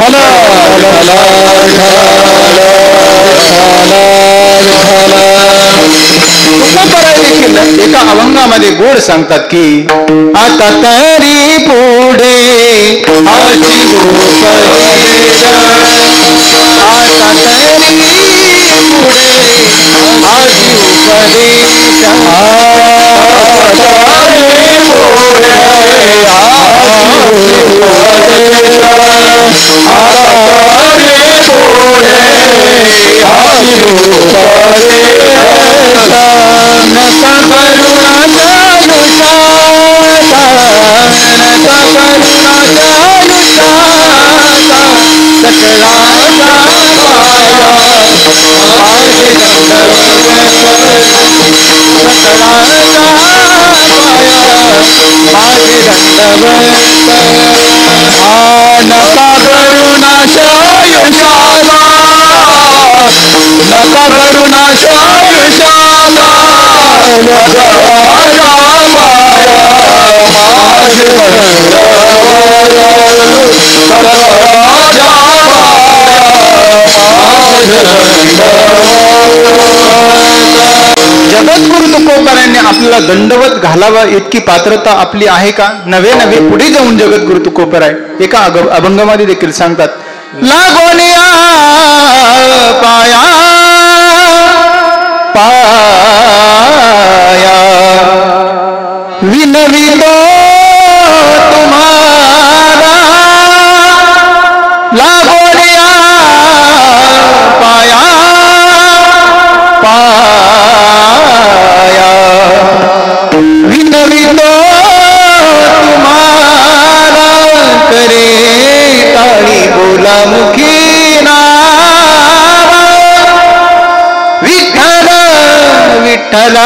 देखील एका अभंगामध्ये गोड सांगतात की आता तरी पुढे जगद्गुरु तुकोबारायांनी आपल्याला दंडवत घालावा इतकी पात्रता आपली आहे का? नवे नवे पुढे जाऊन जगद्गुरु तुकोबाराय एका अभंगामध्ये देखील सांगतात लागोनिया पाया विठ्ठल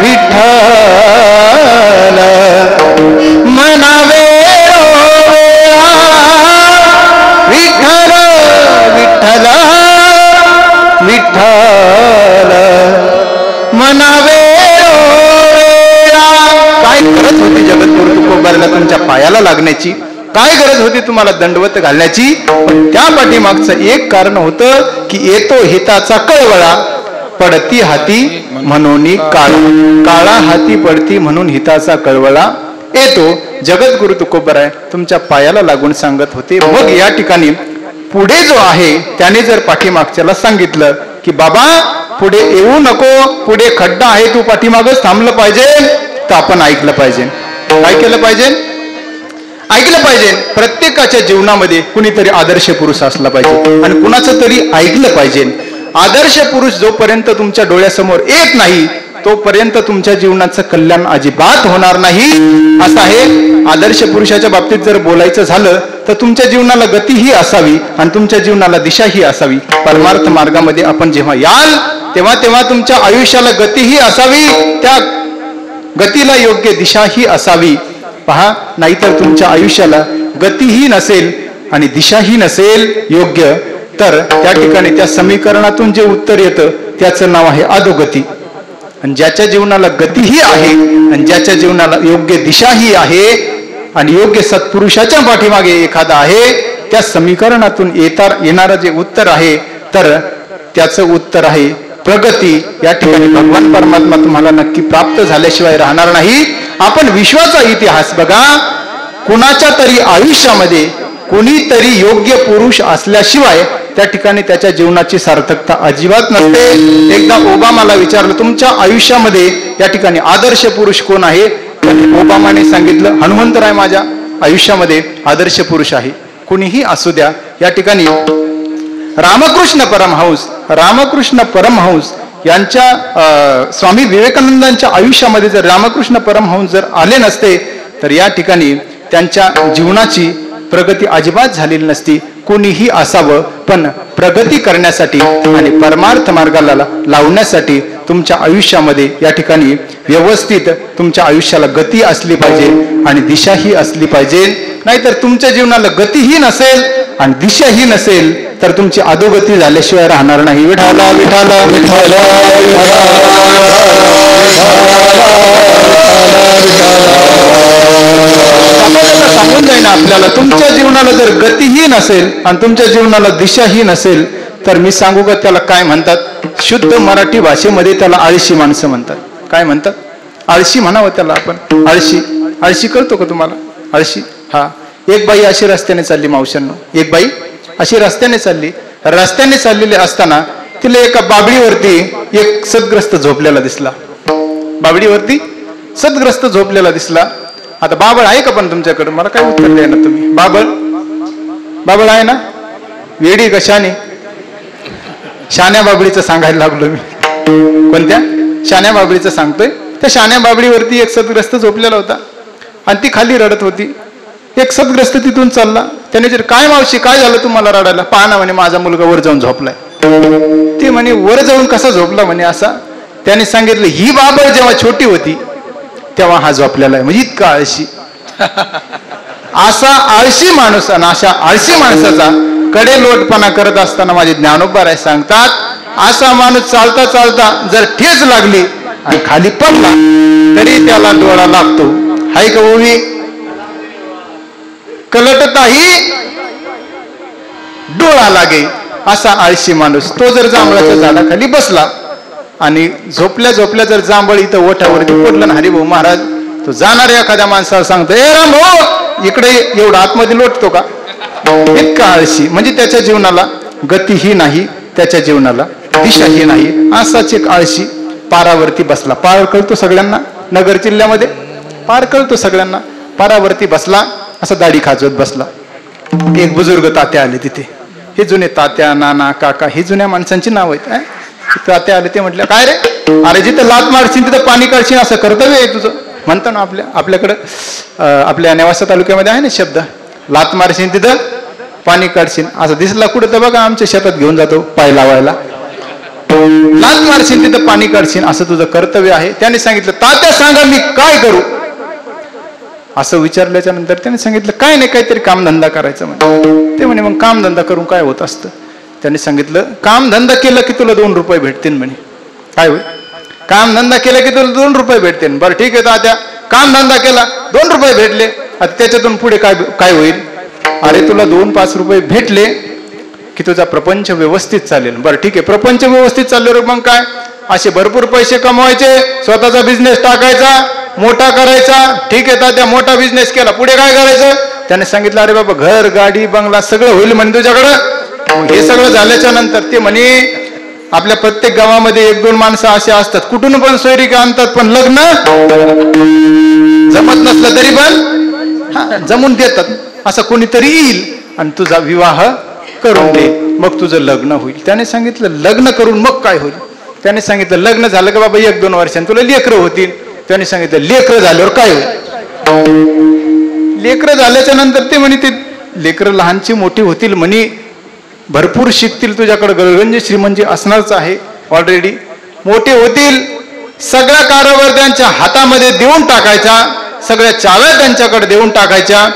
विठ्ठल मनावे विठ्ठल विठ्ठल विठ्ठल मनावे. काय गरज होती जगद्गुरु तुकोबाराला तुमच्या पायाला लागण्याची? काय गरज होती तुम्हाला दंडवत घालण्याची? पण त्या पाठीमागचं एक कारण होतं की येतो हिताचा कळवळा, पडती हाती म्हणून काळा हाती पडती म्हणून हिताचा कळवळा येतो. जगद्गुरु तुकोबाराय तुमच्या पायाला लागून सांगत होते. मग या ठिकाणी पुढे जो आहे त्याने जर पाठीमागच्याला सांगितलं की बाबा पुढे येऊ नको, पुढे खड्डा आहे, तू पाठीमागच थांबलं पाहिजे, तर आपण ऐकलं पाहिजे. काय केलं पाहिजे? ऐकलं पाहिजे. प्रत्येकाच्या जीवनामध्ये कुणीतरी आदर्श पुरुष असला पाहिजे आणि कुणाचं तरी ऐकलं पाहिजे. आदर्श पुरुष जोपर्यंत तुमच्या डोळ्यासमोर येत नाही तोपर्यंत तुमच्या जीवनाचं कल्याण अजिबात होणार नाही. असं आहे. आदर्श पुरुषाच्या बाबतीत जर बोलायचं झालं तर तुमच्या जीवनाला गतीही असावी आणि तुमच्या जीवनाला दिशाही असावी. परमार्थ मार्गामध्ये आपण जेव्हा याल तेव्हा तेव्हा तुमच्या आयुष्याला गतीही असावी, त्या गतीला योग्य दिशाही असावी. पहा, नाहीतर तुमच्या आयुष्याला गतीही नसेल आणि दिशाही नसेल योग्य, तर त्या ठिकाणी त्या समीकरणातून जे उत्तर येतं त्याचं नाव आहे अधोगती. आणि ज्याच्या जीवनाला गतीही आहे आणि ज्याच्या जीवनाला योग्य दिशाही आहे आणि योग्य सत्पुरुषाच्या पाठीमागे एखादा आहे, त्या समीकरणातून येणारं जे उत्तर आहे तर त्याचं उत्तर आहे प्रगती. या ठिकाणी भगवान परमात्मा तुम्हाला नक्की प्राप्त झाल्याशिवाय राहणार नाही. आपण विश्वाचा इतिहास बघा. कुणाच्या तरी आयुष्यामध्ये कोणीतरी योग्य पुरुष असल्याशिवाय त्या ठिकाणी त्याच्या जीवनाची सार्थकता अजिबात नसते. एकदा ओबामाला विचारलं तुमच्या आयुष्यामध्ये या ठिकाणी आदर्श पुरुष कोण आहे? ओबामाने सांगितलं हनुमंतराय माझ्या आयुष्यामध्ये आदर्श पुरुष आहे. कुणीही असू द्या. या ठिकाणी रामकृष्ण परमहंस यांच्या स्वामी विवेकानंदांच्या आयुष्यामध्ये जर रामकृष्ण परमहंस जर आले नसते तर या ठिकाणी त्यांच्या जीवनाची प्रगती अजिबात झालेली नसती. कोणीही असावं, पण प्रगती करण्यासाठी आणि परमार्थ मार्गाला लावण्यासाठी तुमच्या आयुष्यामध्ये या ठिकाणी व्यवस्थित तुमच्या आयुष्याला गती असली पाहिजे आणि दिशाही असली पाहिजे. नाहीतर तुमच्या जीवनाला गतीही नसेल आणि दिशाही नसेल तर तुमची अधोगती झाल्याशिवाय राहणार नाही. विठाला विठाला विठाला सांगून जाईना आपल्याला. तुमच्या जीवनाला जर गतीही नसेल आणि तुमच्या जीवनाला दिशाही नसेल तर मी सांगू का त्याला काय म्हणतात? शुद्ध मराठी भाषेमध्ये त्याला आळशी माणसं म्हणतात. काय म्हणतात? आळशी म्हणावं त्याला आपण. आळशी. आळशी कळतो का तुम्हाला? आळशी. हा. एक बाई अशी रस्त्याने चालली मावशांनो. एक बाई अशी रस्त्याने चाललेली असताना तिला एका बाबळीवरती एक सद्ग्रस्त झोपलेला दिसला. बाबळीवरती सद्ग्रस्त झोपलेला दिसला. आता बाबळ आहे का पण तुमच्याकडे? मला काय उत्तर द्या ना तुम्ही. बाबळ आहे ना? वेडी कशाने? शान्या बाबळीचं सांगायला लागलो मी. कोणत्या? शान्या बाबळीचं सांगतोय. त्या शान्या बाबळीवरती एक सद्ग्रस्त झोपलेला होता आणि ती खाली रडत होती. एक सद्ग्रस्त तिथून चालला. त्याने जर काय मावशी काय झालं तुम्हाला रडायला? पहा ना म्हणे माझा मुलगा वर जाऊन झोपलाय. ते म्हणे वर जाऊन कसा झोपला म्हणे असा? त्याने सांगितलं ही बाबळ जेव्हा छोटी होती तेव्हा हा झोपलेला आहे. म्हणजे इतका आळशी. असा आळशी माणूस आणि अशा आळशी माणसाचा कडे लोटपणा करत असताना माझे ज्ञानोबा राय सांगतात असा माणूस चालता चालता जर ठेच लागली आणि खाली पडला तरी त्याला डोळा लागतो. हाय का ओवी? कलटताही डोळा लागे असा आळशी माणूस. तो जर जांभळाच्या झाडाखाली बसला आणि झोपल्या झोपल्या जर जांभळ इथं ओठावरती पडलं ना, हरिभाऊ महाराज, तो जाणाऱ्या एखाद्या माणसाला सांगतो ए राम भाऊ इकडे एवढा आतमध्ये लोटतो का? इतका आळशी. म्हणजे त्याच्या जीवनाला गतीही नाही, त्याच्या जीवनाला दिशाही नाही. असाच एक आळशी पारावरती बसला. पार कळतो सगळ्यांना? नगर जिल्ह्यामध्ये पार कळतो सगळ्यांना. पारावरती बसला, असा दाढी खाजवत बसला. एक बुजुर्ग तात्या आले तिथे. हे जुने तात्या, नाना, काका हे जुन्या माणसांची नाव आहेत. तात्या आले. ते म्हटलं काय रे? अरे जिथं लात मारशील तिथं पाणी काढशील असं कर्तव्य आहे तुझं. म्हणतो ना आपल्याकडं आपल्या नेवासा तालुक्यामध्ये आहे ना शब्द, लात मारशील तिथं पाणी काढशील. असं दिसला कुठं तर बघा आमच्या शेतात घेऊन जातो पाय लावायला. लात मारशील तिथं पाणी काढशील, असं तुझं कर्तव्य आहे. त्याने सांगितलं, तात्या सांगा मी काय करू. असं विचारल्याच्या नंतर त्याने सांगितलं, काय नाही, काहीतरी कामधंदा करायचा म्हणे. ते म्हणे, मग कामधंदा करून काय होत असतं. त्याने सांगितलं, कामधंदा केलं की तुला 2 रुपये भेटतील म्हणे. काय होईल, कामधंदा केला की तुला 2 रुपये भेटतील. बरं ठीक आहे तात्या, कामधंदा केला, 2 रुपये भेटले, आता त्याच्यातून पुढे काय होईल. अरे तुला 2-5 रुपये भेटले की तुझा प्रपंच व्यवस्थित चालेल. बरं ठीक आहे, प्रपंच व्यवस्थित चालल्यावर मग काय, असे भरपूर पैसे कमवायचे, स्वतःचा बिझनेस टाकायचा, मोठा करायचा. ठीक आहे तात्या, मोठा बिझनेस केला, पुढे काय करायचं. त्याने सांगितलं, अरे बाबा घर गाडी बंगला सगळं होईल म्हणे तुझ्याकडं. हे सगळं झाल्याच्या नंतर ते म्हणे, आपल्या प्रत्येक गावामध्ये 1-2 माणसं असे असतात, कुठून पण सोयरीक आणतात, पण लग्न जमत नसलं तरी पण जमून देतात. असं कोणीतरी येईल आणि तुझा विवाह करून दे, मग तुझं लग्न होईल. त्याने सांगितलं, लग्न करून मग काय होईल. त्याने सांगितलं, लग्न झालं का बाबा 1-2 वर्षांनी तुला लेकरं होतील. त्याने सांगितलं, लेकरं झाल्यावर काय होईल. लेकरं झाल्याच्या नंतर ते म्हणे, ते लेकरं लहानची मोठी होतील म्हणे, भरपूर शिकतील, तुझ्याकडे गरगंज श्रीमंती असणारच आहे ऑलरेडी, मोठे होतील, सगळा कारभार त्यांच्या हातामध्ये देऊन टाकायचा, सगळ्या चाव्या त्यांच्याकडे देऊन टाकायच्या,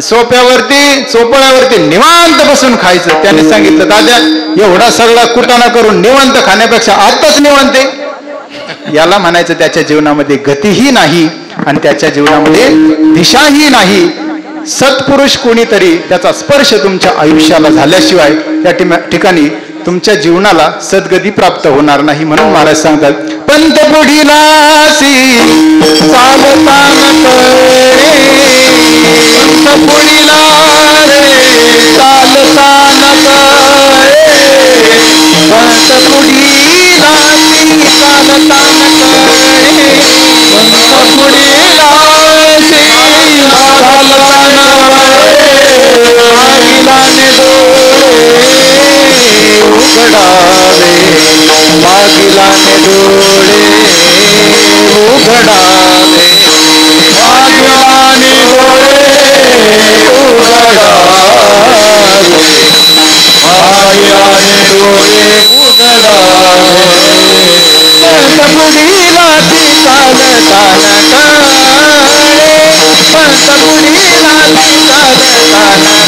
चोपड्यावरती निवांत बसून खायचं. त्याने सांगितलं, दादा एवढा सगळा कुटाणा करून निवांत खाण्यापेक्षा आताच निवांत. याला म्हणायचं त्याच्या जीवनामध्ये गतीही नाही आणि त्याच्या जीवनामध्ये दिशाही नाही. सत्पुरुष कोणीतरी त्याचा स्पर्श तुमच्या आयुष्याला झाल्याशिवाय या ठिकाणी तुमच्या जीवनाला सद्गती प्राप्त होणार नाही. म्हणून महाराज सांगतात, पंत पुढीलासी चालता न पंत पुढीला रे चालता न पंत पुढीलासी चालता न पंत पुढीलासी चालता मागिलाने डोळे उघडावे, मागिलाने डोळे उघडावे, मागिलाने डोळे उघडावे. पंत पुढीला ती चालता न पंत पुढीला ती चालता न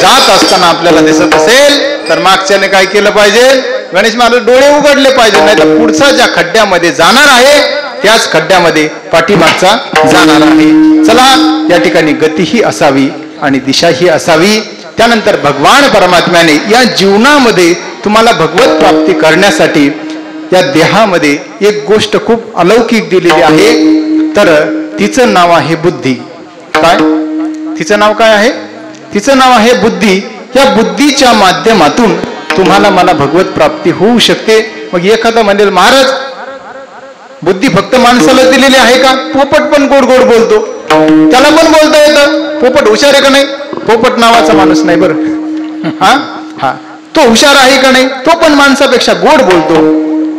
जात असताना आपल्याला दिसत असेल तर मागच्याने काय केलं पाहिजे, गणेश महाराज डोळे उघडले पाहिजे, नाही तर पुढचा ज्या खड्ड्यामध्ये जाणार आहे त्याच खड्ड्यामध्ये पाठीमागचा जाणार आहे. चला, या ठिकाणी गतीही असावी आणि दिशाही असावी. त्यानंतर भगवान परमात्म्याने या जीवनामध्ये तुम्हाला भगवत प्राप्ती करण्यासाठी या देहामध्ये एक गोष्ट खूप अलौकिक दिलेली आहे, तर तिचं नाव आहे बुद्धी. काय तिचं नाव काय आहे? तिचं नाव आहे बुद्धी. या बुद्धीच्या माध्यमातून तुम्हाला मला भगवत प्राप्ती होऊ शकते. मग एखादा म्हणेल, महाराज बुद्धी फक्त माणसाला दिलेली आहे का? पोपट पण गोड गोड बोलतो, त्याला पण बोलता येतं. पोपट हुशार आहे का नाही? पोपट नावाचा माणूस नाही बरं, हा तो हुशार आहे का नाही? तो पण माणसापेक्षा गोड बोलतो,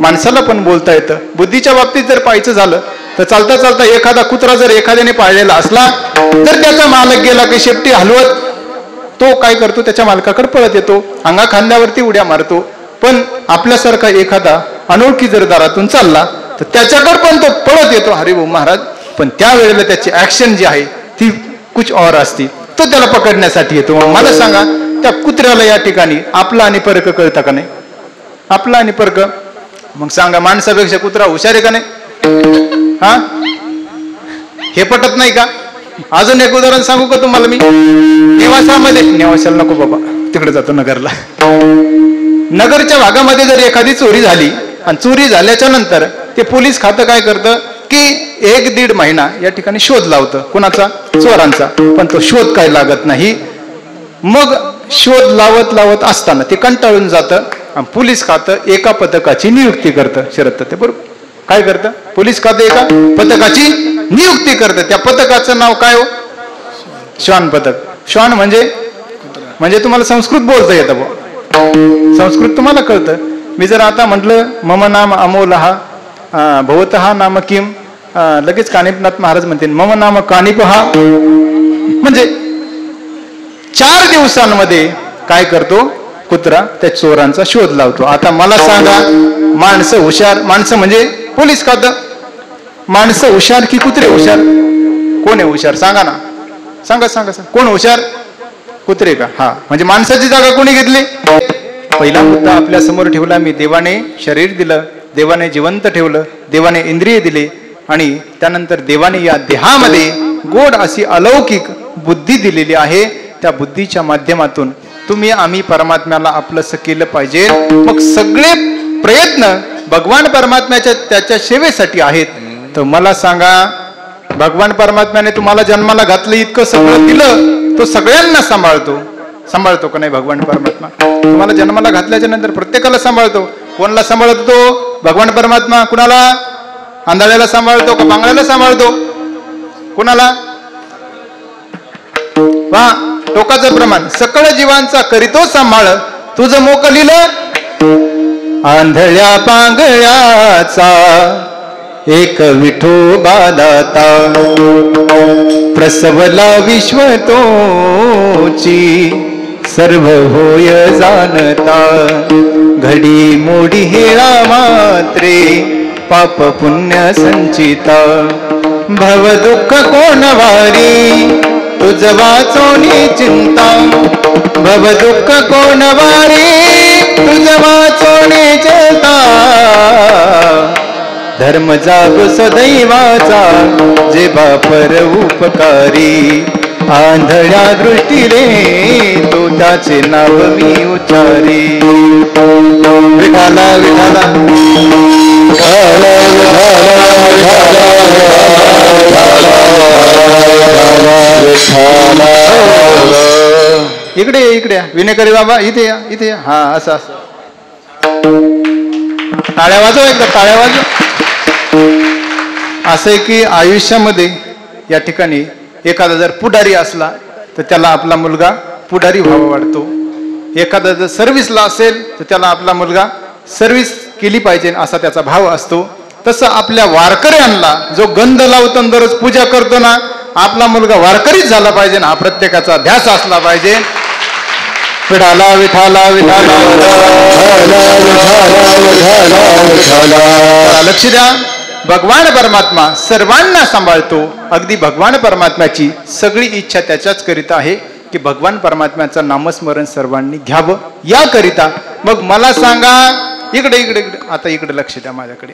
माणसाला पण बोलता येतं. बुद्धीच्या बाबतीत जर पाहायचं झालं तर चालता चालता एखादा कुत्रा जर एखाद्याने पाळलेला असला तर त्याचा मालक गेला की शेपटी हलवत तो काय करतो, त्याच्या मालकाकडे पळत येतो, अंगा खांद्यावरती उड्या मारतो. पण आपल्यासारखा एखादा अनोळखी जर दारातून चालला तर त्याच्याकडे पण तो पळत येतो, हरे भाऊ महाराज. पण त्यावेळेला त्याची ऍक्शन जी आहे ती कुछ और असते, तो त्याला पकडण्यासाठी येतो. मग मला सांगा, त्या कुत्र्याला या ठिकाणी आपला आणि परक कळतं का नाही? आपला आणि परक. मग सांगा, माणसापेक्षा कुत्रा हुशार आहे का नाही? हा, हे पटत नाही का? अजून एक उदाहरण सांगू का तुम्हाला मी? नेवाशाला नको बाबा, तिकडे जातो नगरला. नगरच्या भागामध्ये जर एखादी चोरी झाली आणि चोरी झाल्याच्या नंतर ते पोलीस खातं काय करतं की 1-1.5 महिना या ठिकाणी शोध लावतं. कोणाचा? चोरांचा. पण तो शोध काय लागत नाही. मग शोध लावत लावत असताना ते कंटाळून जातं आणि पोलीस खातं एका पथकाची नियुक्ती करतं. शरद ते बरोबर काय करतं? पोलीस खातं एका पथकाची नियुक्ती करतं. त्या पथकाचं नाव काय हो? श्वान पथक. श्वान म्हणजे तुम्हाला संस्कृत बोलता येतं बुवा. संस्कृत तुम्हाला कळतं. मी जर आता म्हटलं मम नाम अमोलहा भवतः नाम किम, लगेच कानिपनाथ महाराज म्हणतील मम नाम कानिपहा. म्हणजे 4 दिवसांमध्ये काय करतो कुत्रा? त्या चोरांचा शोध लावतो. आता मला सांगा, माणसं हुशार, माणसं म्हणजे पोलीस खातं, माणसं हुशार की कुत्रे हुशार? कोण आहे हुशार? सांगा ना, सांगा सांगा सांगा. कोण हुशार? कुत्रे का? हा, म्हणजे माणसाची जागा कोणी घेतली? पहिला मुद्दा आपल्या समोर ठेवला मी. देवाने शरीर दिलं, देवाने जिवंत ठेवलं, देवाने इंद्रिय दिले आणि त्यानंतर देवाने या देहामध्ये गोड अशी अलौकिक बुद्धी दिलेली आहे. त्या बुद्धीच्या माध्यमातून तुम्ही आम्ही परमात्म्याला आपलंसं केलं पाहिजे. मग सगळे प्रयत्न भगवान परमात्म्याच्या त्याच्या सेवेसाठी आहेत. तर मला सांगा, भगवान परमात्म्याने तुम्हाला जन्माला घातलं, इतकं सगळं दिलं, तो सगळ्यांना सांभाळतो का नाही? भगवान परमात्मा तुम्हाला जन्माला घातल्याच्या नंतर प्रत्येकाला सांभाळतो. कोणाला सांभाळतो भगवान परमात्मा? कुणाला? आंधळ्याला सांभाळतो का बांगड्याला सांभाळतो? कुणाला? वा, टोकाचं प्रमाण. सकळ जीवांचा करीतो सांभाळ, तुझं मोकलीलं आंधळ्या पांगळ्याचा एक विठोबा दाता. प्रसवला विश्व तोची सर्व होय जाणता. घडी मोडी हेळा मात्रे पाप पुण्य संचिता. भव दुःख कोण वारी तुझ वाचोनी चिंता. भव दुःख कोण वारी तुझ वाचोनी चिंता. धर्म जागो सदैवाचा जे बापर उपकारी. आंधळ्या दृष्टीने तो त्याचे नाव मी उच्चारी. विठाला विठाला इकडे इकडे विनेकरी बाबा, इथे या इथे या. हा, असं असं टाळ्या वाजव, एकदा टाळ्या वाजव. असं आहे की आयुष्यामध्ये या ठिकाणी एखादा जर पुढारी असला तर त्याला आपला मुलगा पुढारी व्हावा वाटतो. एखादा जर सर्व्हिसला असेल तर त्याला आपला मुलगा सर्व्हिस केली पाहिजे असा त्याचा भाव असतो. तसं आपल्या वारकऱ्यांना जो गंध लावतो दररोज पूजा करतो ना, आपला मुलगा वारकरीच झाला पाहिजे, हा प्रत्येकाचा ध्यास असला पाहिजे. विठाला विठाला विठाला. लक्ष द्या, भगवान परमात्मा सर्वांना सांभाळतो. अगदी भगवान परमात्म्याची सगळी इच्छा त्याच्याच करिता आहे की भगवान परमात्म्याचं नामस्मरण सर्वांनी घ्यावं याकरिता. मग मला सांगा, इकडे इकडे इकडे आता इकडे लक्ष द्या माझ्याकडे.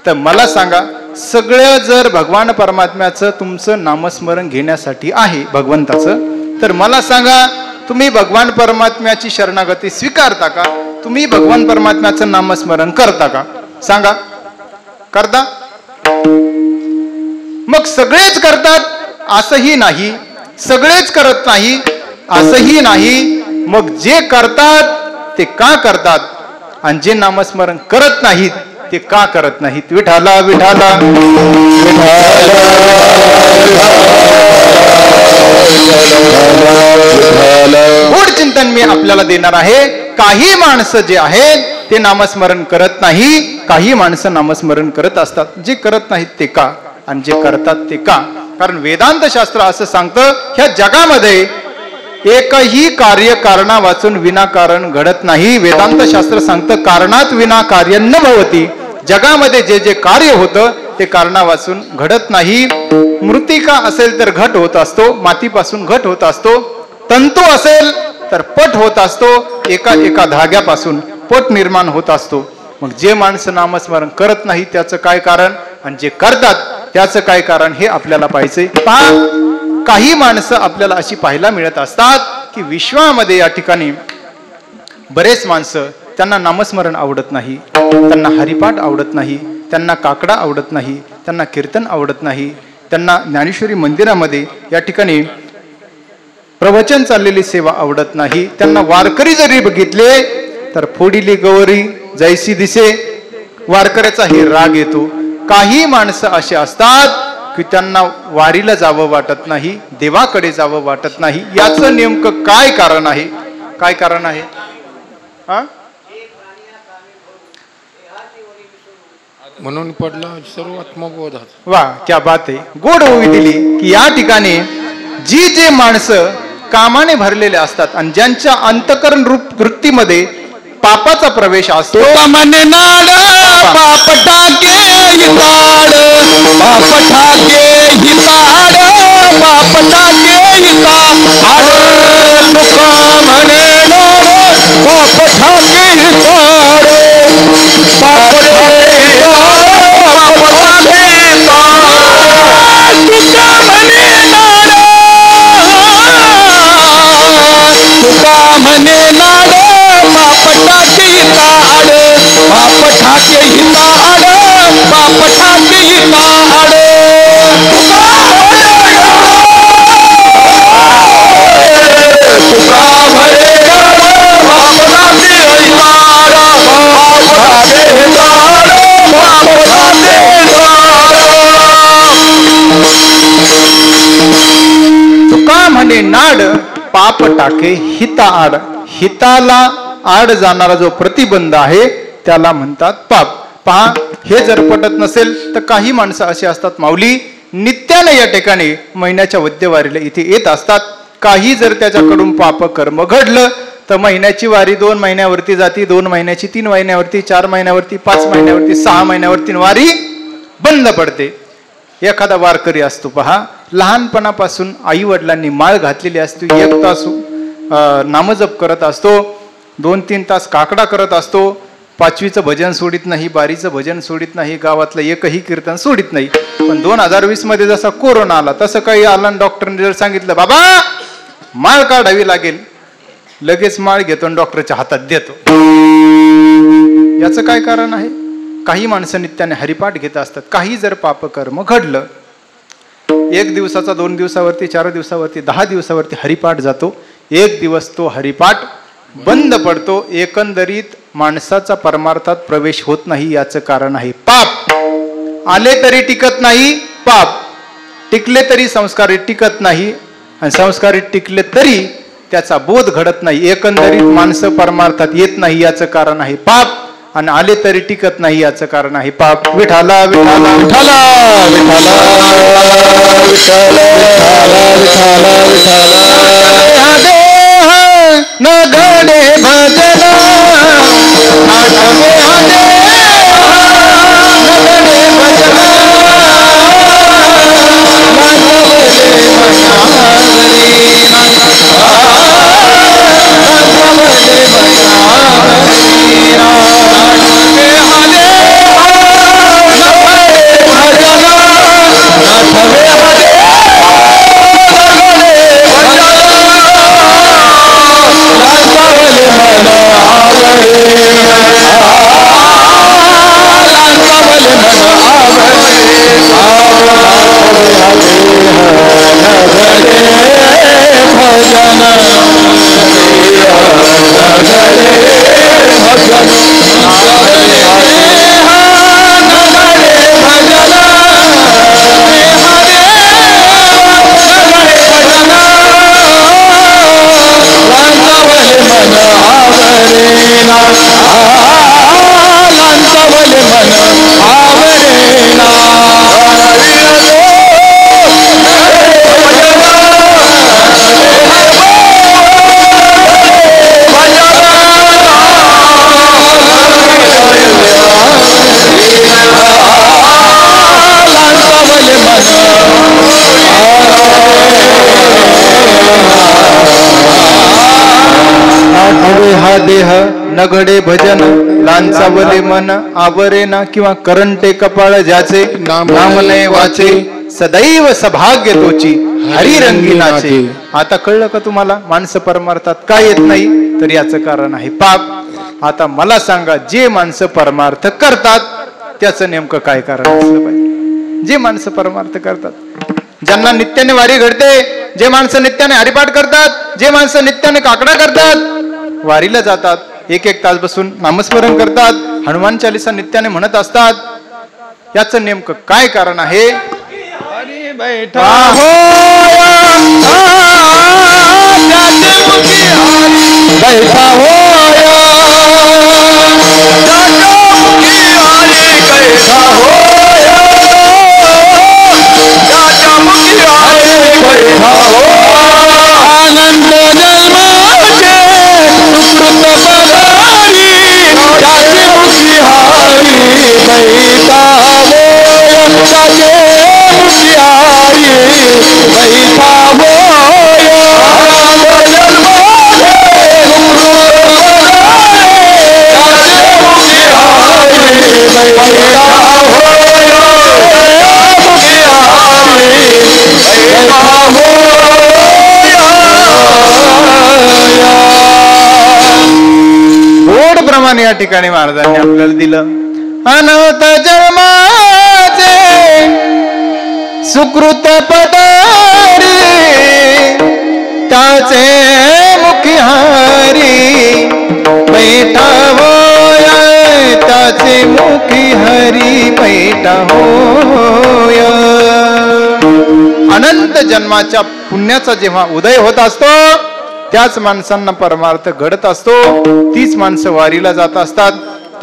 तर मला सांगा, सगळं जर भगवान परमात्म्याचं तुमचं नामस्मरण घेण्यासाठी आहे भगवंताचं, तर मला सांगा, तुम्ही भगवान परमात्म्याची शरणागती स्वीकारता का? तुम्ही भगवान परमात्म्याचं नामस्मरण करता का? सांगा, करता? मग सगळेच करतात असंही नाही, सगळेच करत नाही असंही नाही. मग जे करतात ते का करतात आणि जे नामस्मरण करत नाहीत ते का करत नाहीत? विठाला विठाला. गोड चिंतन मी आपल्याला देणार आहे. काही माणसं जे आहेत ते नामस्मरण करत नाही, काही माणसं नामस्मरण करत असतात. जे करत नाहीत ते का आणि जे करतात ते का? कारण वेदांत शास्त्र असं सांगतं, ह्या जगामध्ये एकही कार्य कारणा वाचून विनाकारण घडत नाही. वेदांत शास्त्र सांगतं कारणात विना कार्य न भवती. जगामध्ये जे जे कार्य होतं ते कारणा वाचून घडत नाही. मृत्तिका असेल तर घट होत असतो, मातीपासून घट होत असतो. तंतू असेल तर पट होत असतो, एका एका धाग्यापासून पट निर्माण होत असतो. मग जे माणसं नामस्मरण करत नाही त्याचं काय कारण आणि जे करतात त्याचं काय कारण हे आपल्याला पाहिजे. काही माणसं आपल्याला अशी पाहायला मिळत असतात की विश्वामध्ये या ठिकाणी बरेच माणसं, त्यांना नामस्मरण आवडत नाही, त्यांना हरिपाठ आवडत नाही, त्यांना काकडा आवडत नाही, त्यांना कीर्तन आवडत नाही, त्यांना ज्ञानेश्वरी मंदिरामध्ये या ठिकाणी प्रवचन चाललेली सेवा आवडत नाही, त्यांना वारकरी जरी बघितले तर फोडिली गौरी जैसी दिसे, वारकऱ्याचा हे राग येतो. काही माणसं असे असतात की त्यांना वारीला जावं वाटत नाही, देवाकडे जावं वाटत नाही. याचं नेमकं काय कारण आहे? काय कारण आहे? म्हणून पडला सर्व आत्मबोधात. वा, क्या बात आहे. गोड ओवी दिली की या ठिकाणी जी माणसं कामाने भरलेले असतात आणि ज्यांच्या अंतकरण रूप वृत्तीमध्ये पापाचा प्रवेश असतो, मने नाड पाप टाके हिताड, पाप ठाके हिताड, पाप टाके हिताड, तुका म्हणे नाड पाप ठाके हिताड, पाप ठाके हिताड, पाप ठाके हिताड, तुका म्हणे नाड, तुका म्हणे नाड पाप ठाके हिताड, पाप ठाके हिताड, पाप ठाके हिताड, तुका म्हणे पाप ठाके हिताड, पाप ठाके हिताड, पाप ठाके हिताड. तुका म्हणे नाड पाप टाके हिता आड. हिताला आड जाणारा जो प्रतिबंध आहे त्याला म्हणतात पाप. पहा, हे जर पटत नसेल तर काही माणसं अशी असतात माऊली, नित्याने या ठिकाणी महिन्याच्या वद्यवारीला इथे येत असतात. काही जर त्याच्याकडून पाप कर्म घडलं तर महिन्याची वारी 2 महिन्यावरती जाती, 2 महिन्याची 3 महिन्यावरती, 4 महिन्यावरती, 5 महिन्यावरती, 6 महिन्यावरती वारी बंद पडते. एखादा वारकरी असतो पहा, लहानपणापासून आई वडिलांनी माळ घातलेली असते, 1 तास नामजप करत असतो, 2-3 तास काकडा करत असतो, 5वीचं भजन सोडित नाही, 12चं भजन सोडित नाही, गावातलं एकही कीर्तन सोडित नाही. पण 2020 मध्ये जसा कोरोना आला तसं काही आला, डॉक्टरने जर सांगितलं बाबा माळ काढावी लागेल, लगेच माळ घेतो आणि डॉक्टरच्या हातात देतो. याचं काय कारण आहे? काही माणसं नित्याने हरिपाठ घेत असतात. काही जर पापकर्म घडलं, 1 दिवसाचा, 2 दिवसावरती, 4 दिवसावरती, 10 दिवसावरती हरिपाठ जातो, 1 दिवस तो हरिपाठ बंद पडतो. एकंदरीत माणसाचा परमार्थात प्रवेश होत नाही. याचं कारण आहे पाप. आले तरी टिकत नाही पाप, टिकले तरी संस्कारित टिकत नाही, आणि संस्कारित टिकले तरी त्याचा बोध घडत नाही. एकंदरीत माणसं परमार्थात येत नाही. याचं कारण आहे पाप, आणि आले तरी टिकत नाही. याचं कारण आहे पाप. विठाला विठाला विठाला विठाला न गडे भजना, आठवे देह नगडे भजन लांचावले मन आवरे ना, किंवा करंटे कपाळ ज्याचे नाम नये वाचे, सदैव सभाग्य तोची हरी रंगीनाचे. आता कळलं का तुम्हाला माणसं परमार्थात काय येत नाही? तर याचं कारण आहे पाप. आता मला सांगा, जे माणसं परमार्थ करतात त्याचं नेमकं काय कारण असलं पाहिजे? जे माणसं परमार्थ करतात, ज्यांना नित्याने वारी घडते, जे माणसं नित्याने हरिपाठ करतात, जे माणसं नित्याने काकडा करतात, वारीला जातात, एक एक तास बसून नामस्मरण करतात, हनुमान चालीसा नित्याने म्हणत असतात, याचं नेमकं काय कारण आहे? बैठा होया बैठा होया आनंद जन्माचे सुकृत पदारी त्याचे मुखी हारी बैठा होया त्याचे मुखी हारी बैठा होया गोड प्रमाण या ठिकाणी महाराजांनी आपल्याला दिलं. अनंत जन्माचे सुकृत पदारी त्याचे मुखी हारी बैठा होया त्याचे मुखी हरी बैठा होया. अनंत जन्माच्या पुण्याचा जेव्हा उदय होत असतो त्याच माणसांना परमार्थ घडत असतो. तीच माणसं वारीला जात असतात,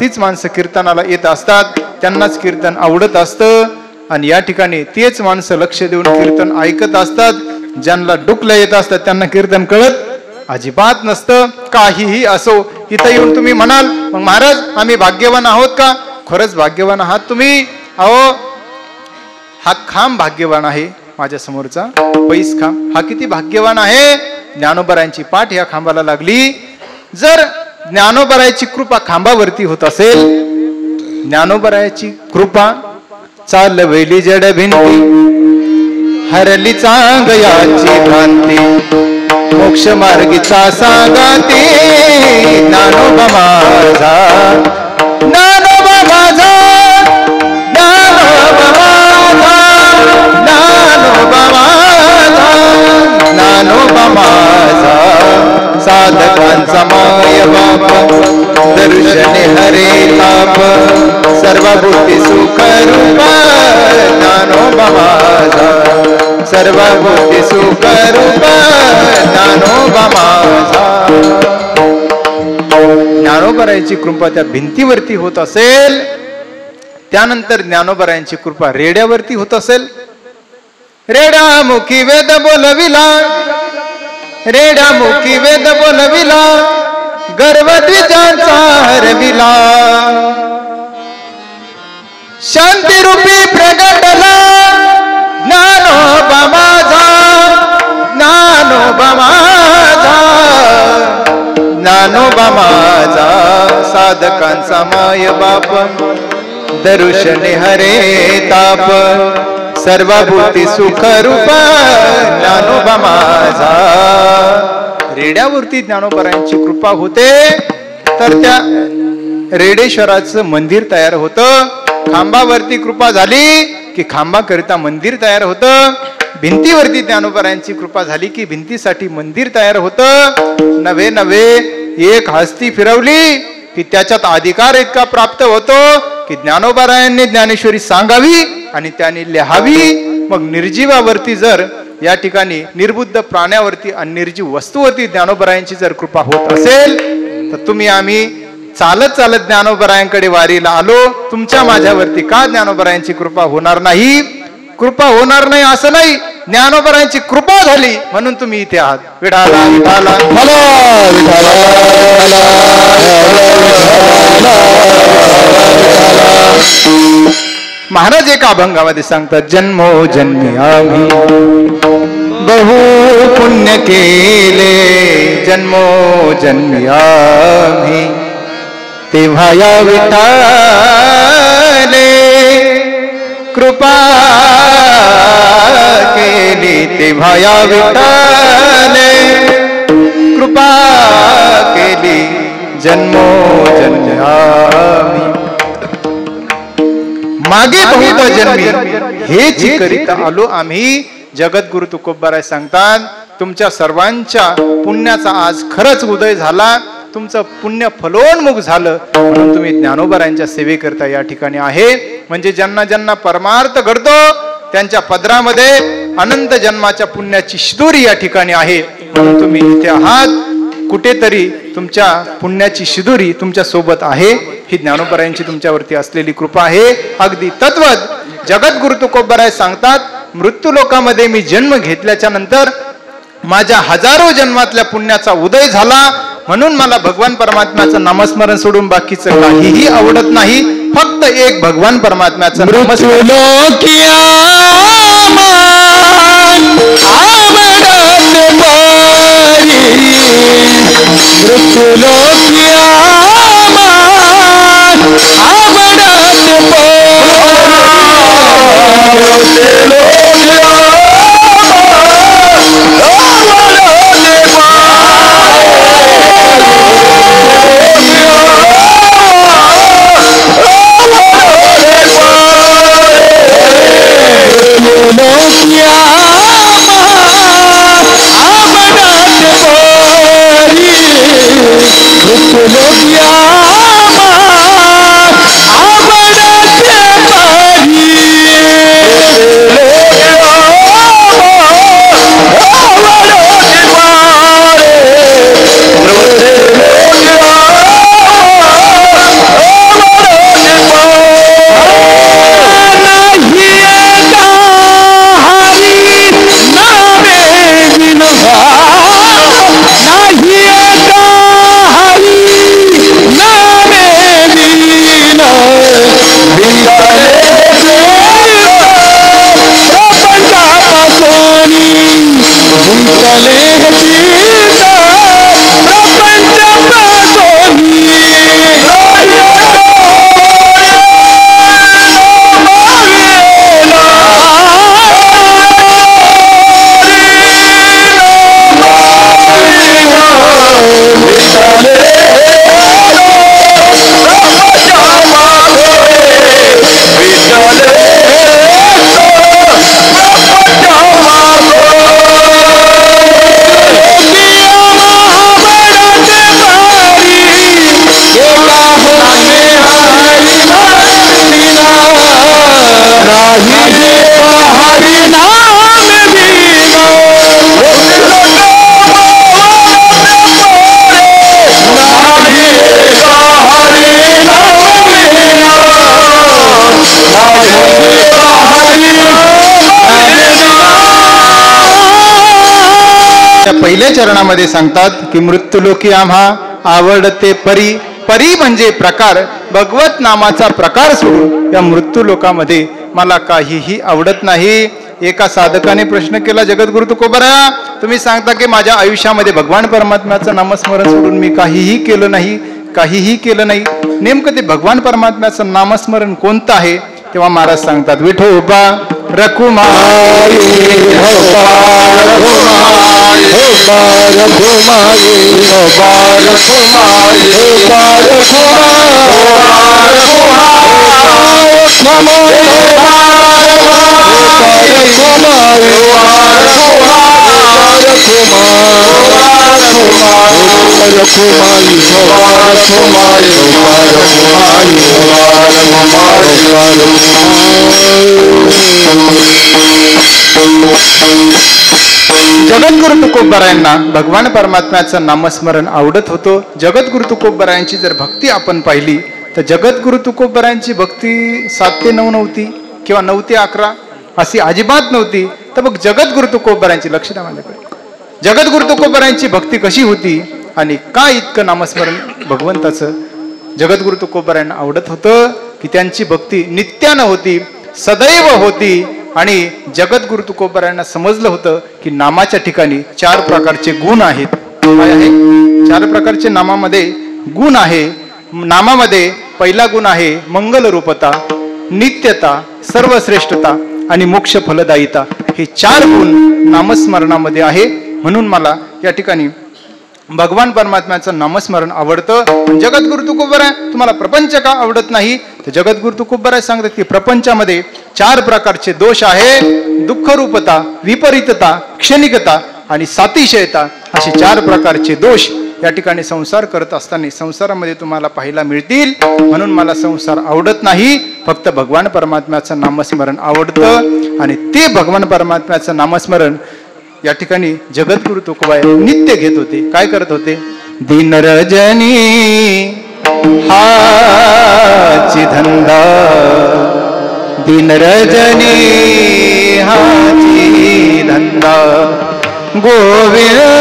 तीच माणसं कीर्तनाला येत असतात, त्यांनाच कीर्तन आवडत असतं. आणि या ठिकाणी तेच माणसं लक्ष देऊन कीर्तन ऐकत असतात. ज्यांना डुकलं येत असतात त्यांना कीर्तन कळत अजिबात नसतं. काहीही असो, इथं येऊन तुम्ही म्हणाल मग महाराज आम्ही भाग्यवान आहोत का? खरंच भाग्यवान आहात तुम्ही. अहो, हा खांब भाग्यवान आहे माझ्या समोरचा पैस खांब, हा किती भाग्यवान आहे. ज्ञानोबरायांची पाठ या खांबाला लागली. जर ज्ञानोबरायाची कृपा खांबावरती होत असेल, ज्ञानोबरायाची कृपा चालवली जड भिंती हरली चांगयाची भ्रांती मोक्ष मार्गीचा सांगाती ज्ञानोबा माझा ज्ञानोबा माझा ज्ञानोबा माझा ज्ञानोबा माझा ज्ञानोबा माझा साधकांचा माय बाप दर्शने हरे ताप सर्वभूती सुख रूप ज्ञानोबा माझा सर्वभूती सुख रूप ज्ञानोबा माझा. ज्ञानोबरायांची कृपा त्या भिंतीवरती होत असेल, त्यानंतर ज्ञानोबरायांची कृपा रेड्यावरती होत असेल. रेड्यामुखी वेद बोलविला रेड्यामुखी वेद बोलविला गर्वद्विजांचा हरविला शांतिरूपी प्रगटला ज्ञानोबा माझा ज्ञानोबा माझा ज्ञानोबा माझा साधकांचा माय बाप दर्शने हरे ताप सर्वभूती सुख रूप ज्ञानोबा माझा. रेड्यावरती ज्ञानोबरायांची कृपा होते तर त्या रेडेश्वराचं मंदिर तयार होतं. खांबावरती कृपा झाली की खांबाकरिता मंदिर तयार होतं. भिंतीवरती ज्ञानोबरायांची कृपा झाली की भिंतीसाठी मंदिर तयार होतं. नवे नवे एक हस्ती फिरवली की त्याच्यात अधिकार इतका प्राप्त होतो की ज्ञानोबरायांनी ज्ञानेश्वरी सांगावी आणि त्याने लिहावी. मग निर्जीवावरती जर या ठिकाणी निर्बुद्ध प्राण्यावरती आणि निर्जीव वस्तूवरती ज्ञानोबरायांची जर कृपा होत असेल तर तुम्ही आम्ही चालत चालत ज्ञानोबरायांकडे वारीला आलो. तुमच्या माझ्यावरती का ज्ञानोबरायांची कृपा होणार नाही? कृपा होणार नाही असं नाही, ज्ञानोबरायांची कृपा झाली म्हणून तुम्ही इथे आहात. विठाला विठाला महाराज एका अभंगामध्ये सांगतात, जन्मो जन्मी आम्ही बहु पुण्य केले, जन्मो जन्मी आम्ही तेव्हा या विठाले कृपा केली, तेव्हा या विठाले कृपा केली, जन्मो जन्मी आम्ही मागे बहुत जन्मी हेच करीता आलो आम्ही. जगद्गुरु तुकोबाराय सांगतात, तुमच्या सर्वांच्या पुण्याचा आज खरंच उदय झाला, तुमचं पुण्य फलोन्मुख झालं, म्हणून तुम्ही ज्ञानोबारायांच्या सेवेकरता या ठिकाणी आहे. म्हणजे ज्यांना ज्यांना परमार्थ घडतो त्यांच्या पदरामध्ये अनंत जन्माच्या पुण्याची शिदोरी या ठिकाणी आहे. म्हणून तुम्ही इथे आहात, कुठेतरी तुमच्या पुण्याची शिदोरी तुमच्या सोबत आहे. ही ज्ञानोबारायांची तुमच्यावरती असलेली कृपा आहे. अगदी तत्वत जगद्गुरु तुकोबाराय सांगतात, मृत्यू लोकामध्ये मी जन्म घेतल्याच्या नंतर माझ्या हजारो जन्मातल्या पुण्याचा उदय झाला, म्हणून मला भगवान परमात्म्याचं नामस्मरण सोडून बाकीचं काहीही आवडत नाही. फक्त एक भगवान परमात्म्याचं नामस्मरण. पहिल्या चरणामध्ये सांगतात की मृत्यूलोकी आम्हा आवडते परी. परी म्हणजे प्रकार, भगवत नामाचा प्रकार सोडून या मृत्यू लोकामध्ये मला काहीही आवडत नाही. एका साधकाने प्रश्न केला, जगद्गुरु तुकोबाराय, तुम्ही सांगता की माझ्या आयुष्यामध्ये भगवान परमात्म्याचं नामस्मरण सोडून मी काहीही केलं नाही. नेमकं ते भगवान परमात्म्याचं नामस्मरण कोणतं आहे? तेव्हा महाराज सांगतात, विठोबा रकुमारी जगद्गुरु तुकोबारायांना भगवान परमात्म्याचं नामस्मरण आवडत होतं. जगद्गुरु तुकोबारायांची जर भक्ती आपण पाहिली तर जगद्गुरु तुकोबारायांची भक्ती 7 ते 9 नव्हती किंवा 9 ते 11 अशी अजिबात नव्हती. तर मग जगद्गुरु तुकोबारायांची, लक्ष द्या माझ्याकडे, जगद्गुरु तुकोबारायांची भक्ती कशी होती आणि का इतकं नामस्मरण भगवंताचं जगद्गुरु तुकोबारायांना आवडत होतं? की त्यांची भक्ती नित्यानं होती, सदैव होती. आणि जगद्गुरु तुकोबारायांना समजलं होतं की नामाच्या ठिकाणी 4 प्रकारचे गुण आहेत. काय आहे? 4 प्रकारचे नामामध्ये गुण आहे. नामामध्ये पहिला गुण आहे मंगल रूपता, नित्यता, सर्वश्रेष्ठता आणि मोक्ष फलदायिता. हे 4 गुण नामस्मरणामध्ये आहे. म्हणून मला या ठिकाणी भगवान परमात्म्याचं नामस्मरण आवडतं. जगद्गुरु तुकोबाराय, तुम्हाला प्रपंच का आवडत नाही? तर जगद्गुरु तुकोबाराय सांगतात की प्रपंचामध्ये 4 प्रकारचे दोष आहे. दुःखरूपता, विपरीतता, क्षणिकता आणि सातिशयता असे 4 प्रकारचे दोष या ठिकाणी संसार करत असताना संसारामध्ये तुम्हाला पाहायला मिळतील. म्हणून मला संसार आवडत नाही, फक्त भगवान परमात्म्याचं नामस्मरण आवडतं. आणि ते भगवान परमात्म्याचं नामस्मरण या ठिकाणी जगद्गुरु तुकोबाई नित्य घेत होते. काय करत होते? दिन रजनी हाची धंदा, दिन रजनी हाची धंदा, गोविंदाचे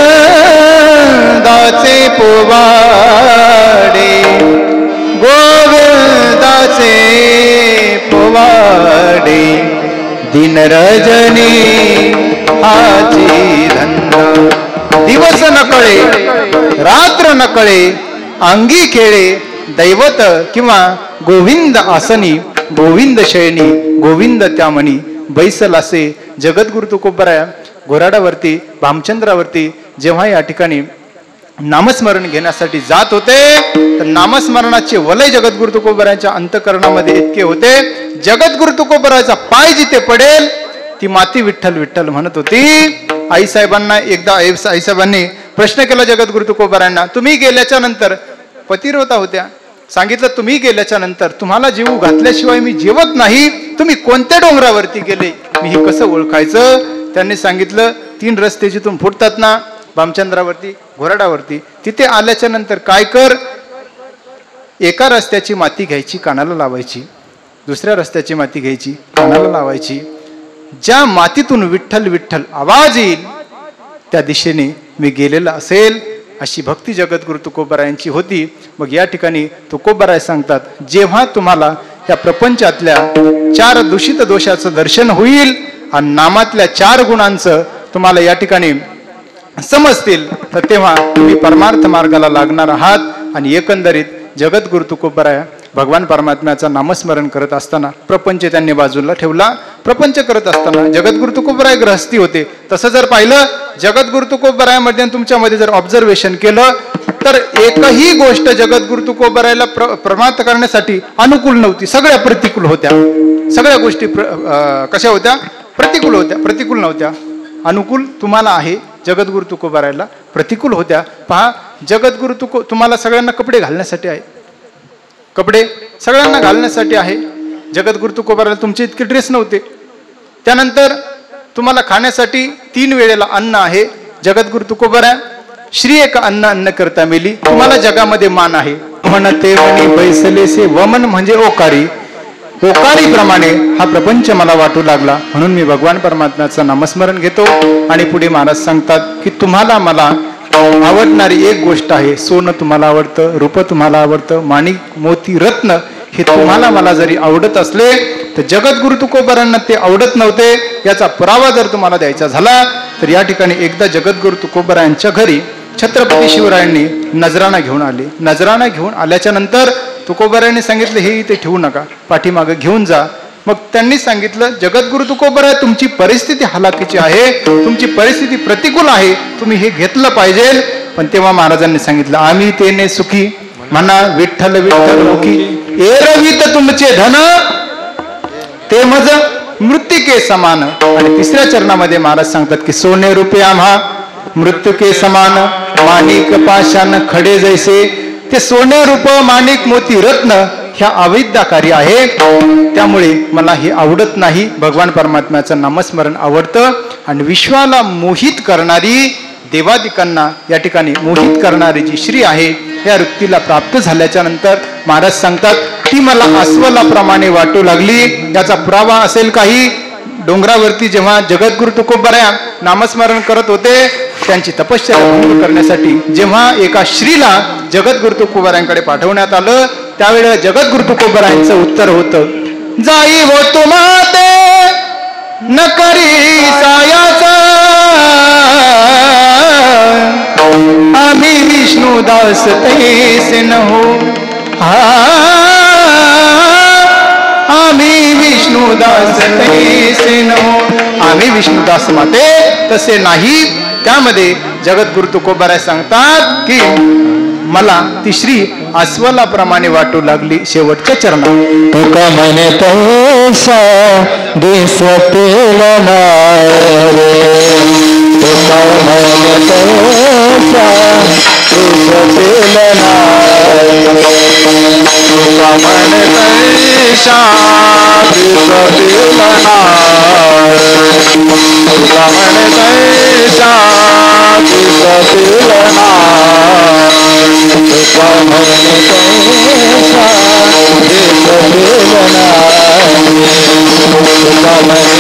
पोवाडे, गोविंदाचे पोवाडे, दिन रजनी हाची धंदा. दिवस नकळे रात्र नकळे, अंगी खेळे दैवत किंवा गोविंद आसनी, गोविंद शयनी, गोविंद त्यामणी बैसलासे. जगद्गुरु तुकोबराय घोराडावरती, भामचंद्रावरती जेव्हा या ठिकाणी नामस्मरण घेण्यासाठी जात होते तर नामस्मरणाचे वलय जगद्गुरु तुकोबरायांच्या अंतकरणामध्ये इतके होते. जगद्गुरु तुकोबरायांचा पाय जिथे पडेल ती माती विठ्ठल विठ्ठल म्हणत होती. आईसाहेबांना एकदा आईसाहेबांनी प्रश्न केला जगद्गुरु तुकोबरायांना, तुम्ही गेल्याच्या नंतर, पतिव्रता होत्या, सांगितलं तुम्ही गेल्याच्या नंतर तुम्हाला जीव घातल्याशिवाय मी जेवत नाही, तुम्ही कोणत्या डोंगरावरती गेले, मी हे कसं ओळखायचं? त्यांनी सांगितलं 3 रस्ते जिथून फुटतात ना, भामचंद्रावरती, घोराडावरती, तिथे आल्याच्या नंतर काय कर, एका रस्त्याची माती घ्यायची, कानाला लावायची, दुसऱ्या रस्त्याची माती घ्यायची, कानाला लावायची. ज्या मातीतून विठ्ठल विठ्ठल आवाज येईल त्या दिशेने मी गेलेला असेल, अशी भक्ती जगद्गुरु तुकोबरायांची होती. मग या ठिकाणी तुकोबराय सांगतात, जेव्हा तुम्हाला या प्रपंचातल्या 4 दूषित दोषाचं दर्शन होईल आणि नामातल्या 4 गुणांचं तुम्हाला या ठिकाणी समजतील, तर तेव्हा तुम्ही परमार्थ मार्गाला लागणार आहात. आणि एकंदरीत जगद्गुरु तुकोबराय भगवान परमात्म्याचा नामस्मरण करत असताना प्रपंच त्यांनी बाजूला ठेवला. प्रपंच करत असताना जगद्गुरु तुकोबराय गृहस्थी होते. तसं जर पाहिलं जगद्गुरु तुकोबरायामध्ये तुमच्यामध्ये जर ऑब्झर्वेशन केलं तर एकही गोष्ट जगद्गुरु तुकोबरायला प्रमाण करण्यासाठी अनुकूल नव्हती, सगळ्या प्रतिकूल होत्या. सगळ्या गोष्टी कशा होत्या? प्रतिकूल होत्या, प्रतिकूल नव्हत्या. अनुकूल तुम्हाला आहे, जगद्गुरु तुकोबरायला प्रतिकूल होत्या. पहा, जगद्गुरु तुम्हाला सगळ्यांना कपडे घालण्यासाठी आहे, कपडे सगळ्यांना घालण्यासाठी आहे. जगद्गुरु तुकोबरायला तुमचे इतके ड्रेस नव्हते. त्यानंतर तुम्हाला खाण्यासाठी 3 वेळेला अन्न आहे. जगद्गुरु तुकोबराय श्री एक अन्न अन्न करता मेली, तुम्हाला जगामध्ये मान आहे. म्हणते म्हणे बैसलेसे वमन म्हणजे ओकारी, ओकारी प्रमाणे हा प्रपंच मला वाटू लागला, म्हणून मी भगवान परमात्म्याचं नामस्मरण घेतो. आणि पुढे महाराज सांगतात की तुम्हाला मला आवडणारी एक गोष्ट आहे, सोनं तुम्हाला आवडतं, रूप तुम्हाला आवडतं, माणिक मोती रत्न हे तुम्हाला मला जरी आवडत असले तर जगद्गुरु तुकोबरायांना ते आवडत नव्हते. याचा पुरावा जर तुम्हाला द्यायचा झाला तर या ठिकाणी एकदा जगद्गुरु तुकोबरायांच्या घरी छत्रपती शिवरायांनी नजराणा घेऊन आले. नजराणा घेऊन आल्याच्या नंतर तुकोबरायांनी सांगितलं हे इथे ठेवू नका, पाठीमागं घेऊन जा. मग त्यांनी सांगितलं जगद्गुरु तुकोबराय तुमची परिस्थिती हलाखीची आहे, तुमची परिस्थिती प्रतिकूल आहे, तुम्ही हे घेतलं पाहिजे. पण तेव्हा महाराजांनी सांगितलं आम्ही तेने सुखी म्हणा विठ्ठल विठ्ठल मुखी, एरवीत तुमचे धन ते मज मृत्युके समान. आणि 3ऱ्या चरणामध्ये महाराज सांगतात की सोने रुपये आम्हा मृत्युके समान, माणिक पाषाण खडे जैसे. ते सोने रूप माणिक मोती रत्न ह्या अवैधकारी आहे, त्यामुळे मला हे आवडत नाही. भगवान परमात्म्याचं नामस्मरण आवडतं. आणि विश्वाला मोहित करणारी, देवादिकांना या ठिकाणी मोहित करणारी जी श्री आहे या वृत्तीला प्राप्त झाल्याच्या नंतर महाराज सांगतात ती मला अस्वलाप्रमाणे वाटू लागली. याचा पुरावा असेल काही, डोंगरावरती जेव्हा जगद्गुरु तुकोबराय नामस्मरण करत होते त्यांची तपश्चर्या भंग करण्यासाठी जेव्हा एका श्रीला जगद्गुरु तुकोबरायांकडे पाठवण्यात आलं त्यावेळेला जगद्गुरु तुकोबरायांचं उत्तर होतं, जाई हो तुम्हाते न करी सायाचा, आम्ही विष्णुदास तैसे न हो, आम्ही विष्णुदास तैसे न हो, आम्ही विष्णुदास माते तसे नाही. त्यामध्ये जगद्गुरु तुकोबराय सांगतात की मला ती श्री अस्वलाप्रमाणे वाटू लागली. शेवटच्या चरणात तुका म्हणे तो रेषा दिसतील नाय रे तुका म्हणते दिसतील नाय तुका म्हणते दिसतील नाय तुका म्हणते दिसतील नाय तुका म्हणते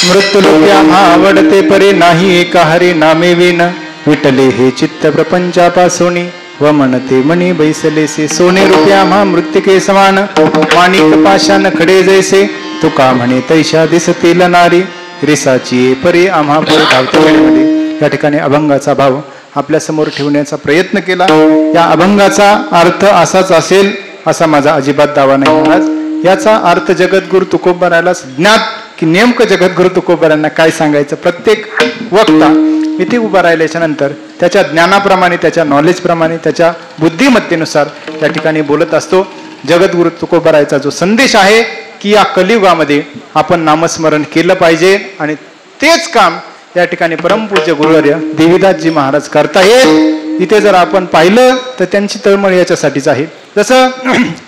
मृत्युलोक्या आवडते परी नाही एका हरी नामे विन विटले हे चित्त प्रपंचापासोनी व म्हणते मणी बैसलेसे सोने रुपया मा मृत्तिके समान माणिक पाशान खडे जैसे तुका म्हणे तैशा दिसतील नारी रिसाची परी आम्हा परी धावते वेळेमध्ये या ठिकाणी अभंगाचा भाव आपल्या समोर ठेवण्याचा प्रयत्न केला. या अभंगाचा अर्थ असाच असेल असा माझा अजिबात दावा नाही महाराज. याचा अर्थ जगद्गुरु तुकोबारायलाच ज्ञात की नेमकं जगद्गुरु तुकोबारायांना काय सांगायचं. प्रत्येक वक्ता इथे उभा राहिल्याच्या नंतर त्याच्या ज्ञानाप्रमाणे त्याच्या नॉलेजप्रमाणे त्याच्या बुद्धिमत्तेनुसार या ठिकाणी बोलत असतो. जगद्गुरु तुकोबारायचा जो संदेश आहे की या कलियुगामध्ये आपण नामस्मरण केलं पाहिजे आणि तेच काम या ठिकाणी परमपूज्य गुरुवर्य देवीदासजी महाराज करतायत. इथे जर आपण पाहिलं तर त्यांची तळमळ याच्यासाठीच आहे. जसं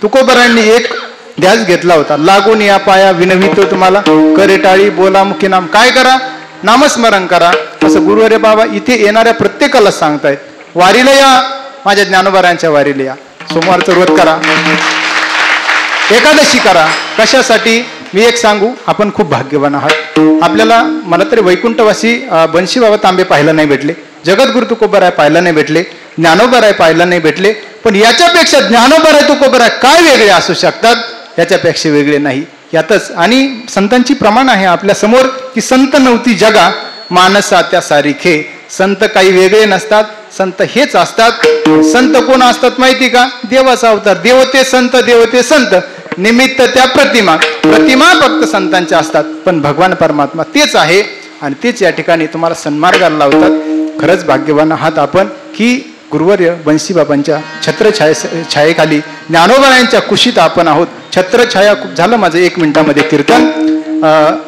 तुकोबारायांनी एक ध्यास घेतला होता, लागून या पाया विनवितो तुम्हाला करे टाळी बोला मुखी नाम. काय करा? नामस्मरण करा. असं गुरुवर्य बाबा इथे येणाऱ्या प्रत्येकाला सांगतायत. वारीला या, माझ्या ज्ञानोबारायांच्या वारीला या. सोमवारचं व्रत करा, एकादशी करा. कशासाठी? मी एक सांगू, आपण खूप भाग्यवान आहात. आपल्याला मला तरी वैकुंठवासी बंशी बाबा तांबे पाहायला नाही भेटले, जगद्गुरु तुकोबाराय पाहायला नाही भेटले, ज्ञानोबाराय पाहायला नाही भेटले. पण याच्यापेक्षा ज्ञानोबाराय तुकोबाराय काय वेगळे असू शकतात? याच्यापेक्षा वेगळे नाही यातच. आणि संतांची प्रमाण आहे आपल्या समोर की संत नव्हती जगा मानसा त्या सारिखे. संत काही वेगळे नसतात, संत हेच असतात. संत कोण असतात माहिती का? देवाचा अवतार. देवते संत, देवते संत. निमित्त त्या प्रतिमा, प्रतिमा फक्त संतांच्या असतात, पण भगवान परमात्मा तेच आहे आणि तेच या ठिकाणी तुम्हाला सन्मार्गाला लावतात. खरंच भाग्यवान आहात आपण की गुरुवर्य बंशीबाबांच्या छत्रछायेखाली ज्ञानोबारायांच्या कुशीत आपण आहोत. छत्रछाया खूप झालं माझं 1 मिनिटामध्ये कीर्तन.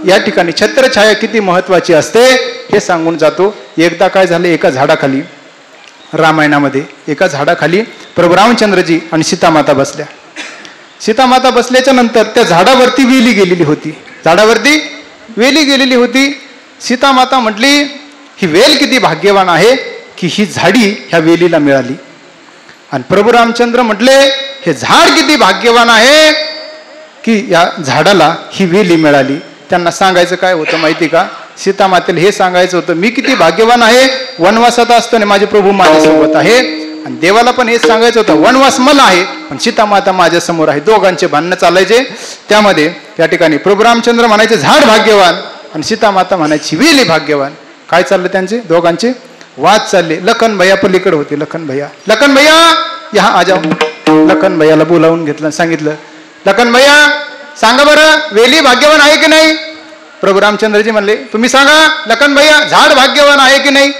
या ठिकाणी छत्रछाया किती महत्वाची असते हे सांगून जातो. एकदा काय झालं, एका झाडाखाली रामायणामध्ये एका झाडाखाली प्रभू रामचंद्रजी आणि सीतामाता बसल्या. सीतामाता बसल्याच्या नंतर त्या झाडावरती वेली गेलेली होती. झाडावरती वेली गेलेली होती. सीतामाता म्हटली ही वेल किती भाग्यवान आहे की ही झाडी ह्या वेलीला मिळाली. आणि प्रभू रामचंद्र म्हटले हे झाड किती भाग्यवान आहे की या झाडाला ही वेली मिळाली. त्यांना सांगायचं काय होतं माहिती का? सीता मातेला हे सांगायचं होतं मी किती भाग्यवान आहे, वनवासात असताना माझे प्रभू माझ्यासोबत आहे. आणि देवाला पण हेच सांगायचं होतं वनवास मला आहे पण सीता माता माझ्या समोर आहे. दोघांचे भांडणं चालायचे. त्यामध्ये त्या ठिकाणी प्रभू रामचंद्र म्हणायचे झाड भाग्यवान आणि सीता माता म्हणायची वेली भाग्यवान. काय चाललं त्यांचे दोघांचे वाद चालले. लखन भैया पलीकडे होते. लखन भैया यहाँ आ जाओ. लखन भैयाला बोलावून घेतलं, सांगितलं लखन भैया सांगा बरं वेली भाग्यवान आहे की नाही. प्रभू रामचंद्रजी म्हणले तुम्ही सांगा लखन भैया झाड भाग्यवान आहे की नाही.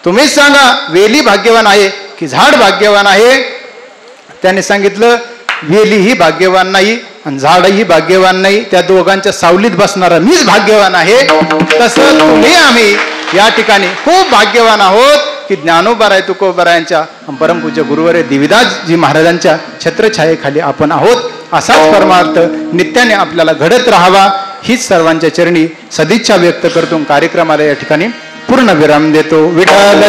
तुम्हीच सांगा वेली भाग्यवान आहे की झाड भाग्यवान आहे. त्याने सांगितलं वेलीही भाग्यवान नाही आणि झाडही भाग्यवान नाही, त्या दोघांच्या सावलीत बसणारा मीच भाग्यवान आहे. तसं तुम्ही आम्ही या ठिकाणी खूप भाग्यवान आहोत की ज्ञानोबाराय तुकोबारायांच्या परमपूज्य गुरुवर्य देविदासजी महाराजांच्या छत्रछायेखाली आपण आहोत. असाच परमार्थ नित्याने आपल्याला घडत राहावा हीच सर्वांच्या चरणी सदिच्छा व्यक्त करतो. कार्यक्रमाला या ठिकाणी पूर्ण विराम देतो. विठ्ठल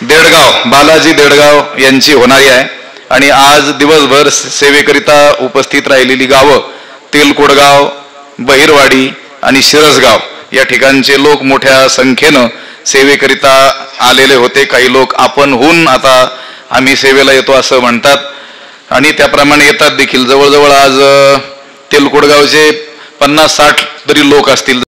देडगाव बालाजी देडगाव यांची होणारी आहे. आणि आज दिवसभर सेवेकरिता उपस्थित राहिलेली गावं तेलकोडगाव, बहिरवाडी आणि शिरसगाव या ठिकाणचे लोक मोठ्या संख्येनं सेवेकरिता आलेले होते. काही लोक आपणहून आता आम्ही सेवेला येतो असं म्हणतात आणि त्याप्रमाणे येतात देखील. जवळजवळ आज तेलकोडगावचे 50-60 तरी लोक असतील.